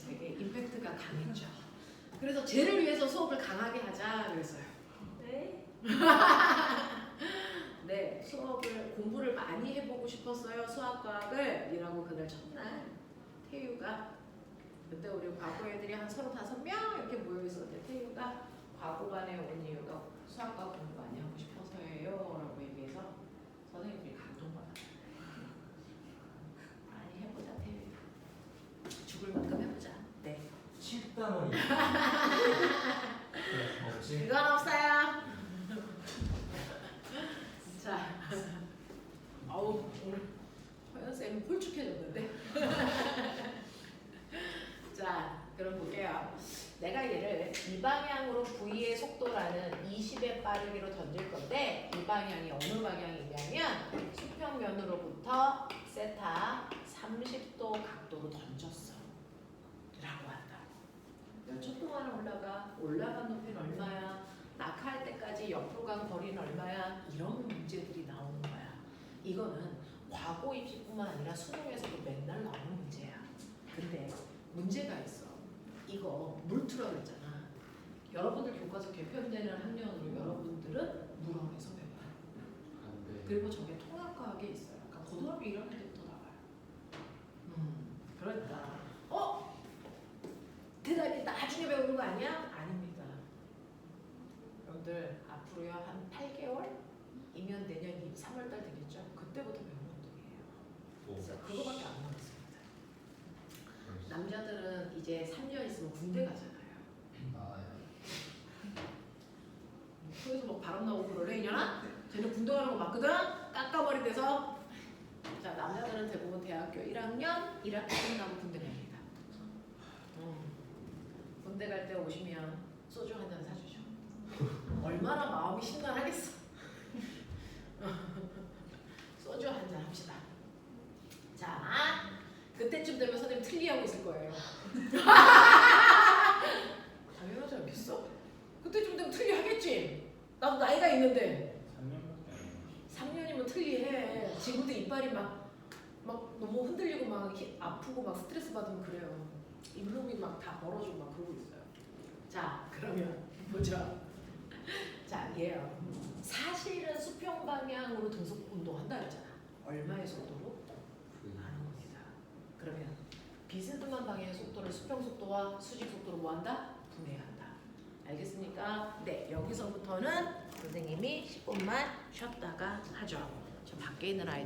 되게 임팩트가 강했죠. 그래서 쟤를 위해서 수업을 강하게 하자 그랬어요. 네? 네, 수업을 공부를 많이 해보고 싶었어요. 수학과학을 이라고 그날 첫날 태유가 그때 우리 과거 애들이 한 35명 이렇게 모여 있었는데 태유가 과거반에 온 이유가 수학과 공부 많이 하고 싶어서예요 라고 얘기해서 선생님들이 감동받았어요. 많이 해보자 태유. 죽을 만큼 해보자. 네. 7단원이 없지? 그건 없어요. 자, 아우 오늘 허연쌤 홀쭉해졌는데. 자, 그럼 볼게요. 내가 얘를 이 방향으로 V의 속도라는 20의 빠르기로 던질 건데 이 방향이 어느 방향이냐면 수평면으로부터 세타 30도 각도로 던졌어 라고 한다. 몇 초 동안 올라간 높이는 얼마야? 낙하할 때까지 옆으로 간 거리는 얼마야? 이런 문제들이 나오는 거야. 이거는 과거 입시뿐만 아니라 수능에서도 맨날 나오는 문제야. 근데 문제가 있어. 이거 물투라 그랬잖아. 여러분들 교과서 개편되는 학년으로 여러분들은 물원에서 배워요. 안돼. 그리고 저게 통합과학에 있어요. 그러니까 고등학교 1학년 때부터 나와요. 그러니까 대단히 나중에 배우는 거 아니야? 아닙니다. 여러분들 앞으로요 한 8개월이면 내년 3월달 되겠죠? 그때부터 배우는 운동이에요. 그래서 그거밖에 안 남았습니다. 남자들은 이제 3년 있으면 군대 가잖아요. 그래서 막 바람 나오고 그러래 이년아? 쟤는 군대 가는 거 맞거든? 깎아버리 돼서. 자, 남자들은 대부분 대학교 1학년 1학기 끝나고 군대 갑니다. 군대 갈 때 오시면 소주 한 잔 사주죠. 얼마나 마음이 심란하겠어. 소주 한 잔 합시다. 자, 그때쯤 되면 선생님 틀리하고 있을 거예요. 당연하지 않겠어? 그때쯤 되면 틀리하겠지. 나도 나이가 있는데 3년이면 틀리해. 지금도 이빨이 막 너무 흔들리고 막 아프고 막 스트레스 받으면 그래요. 잇몸이 막 다 벌어지고 막 그러고 있어요. 자, 그러면 보죠. 자, 얘요. 사실은 수평 방향으로 등속 운동한다 그랬잖아. 얼마의 속도로? 하는 겁니다. 그러면 비스듬한 방향의 속도를 수평 속도와 수직 속도로 뭐한다? 분해한다. 알겠습니까? 네, 여기서부터는 선생님이 10분만 쉬었다가 하죠. 저 밖에 있는 아이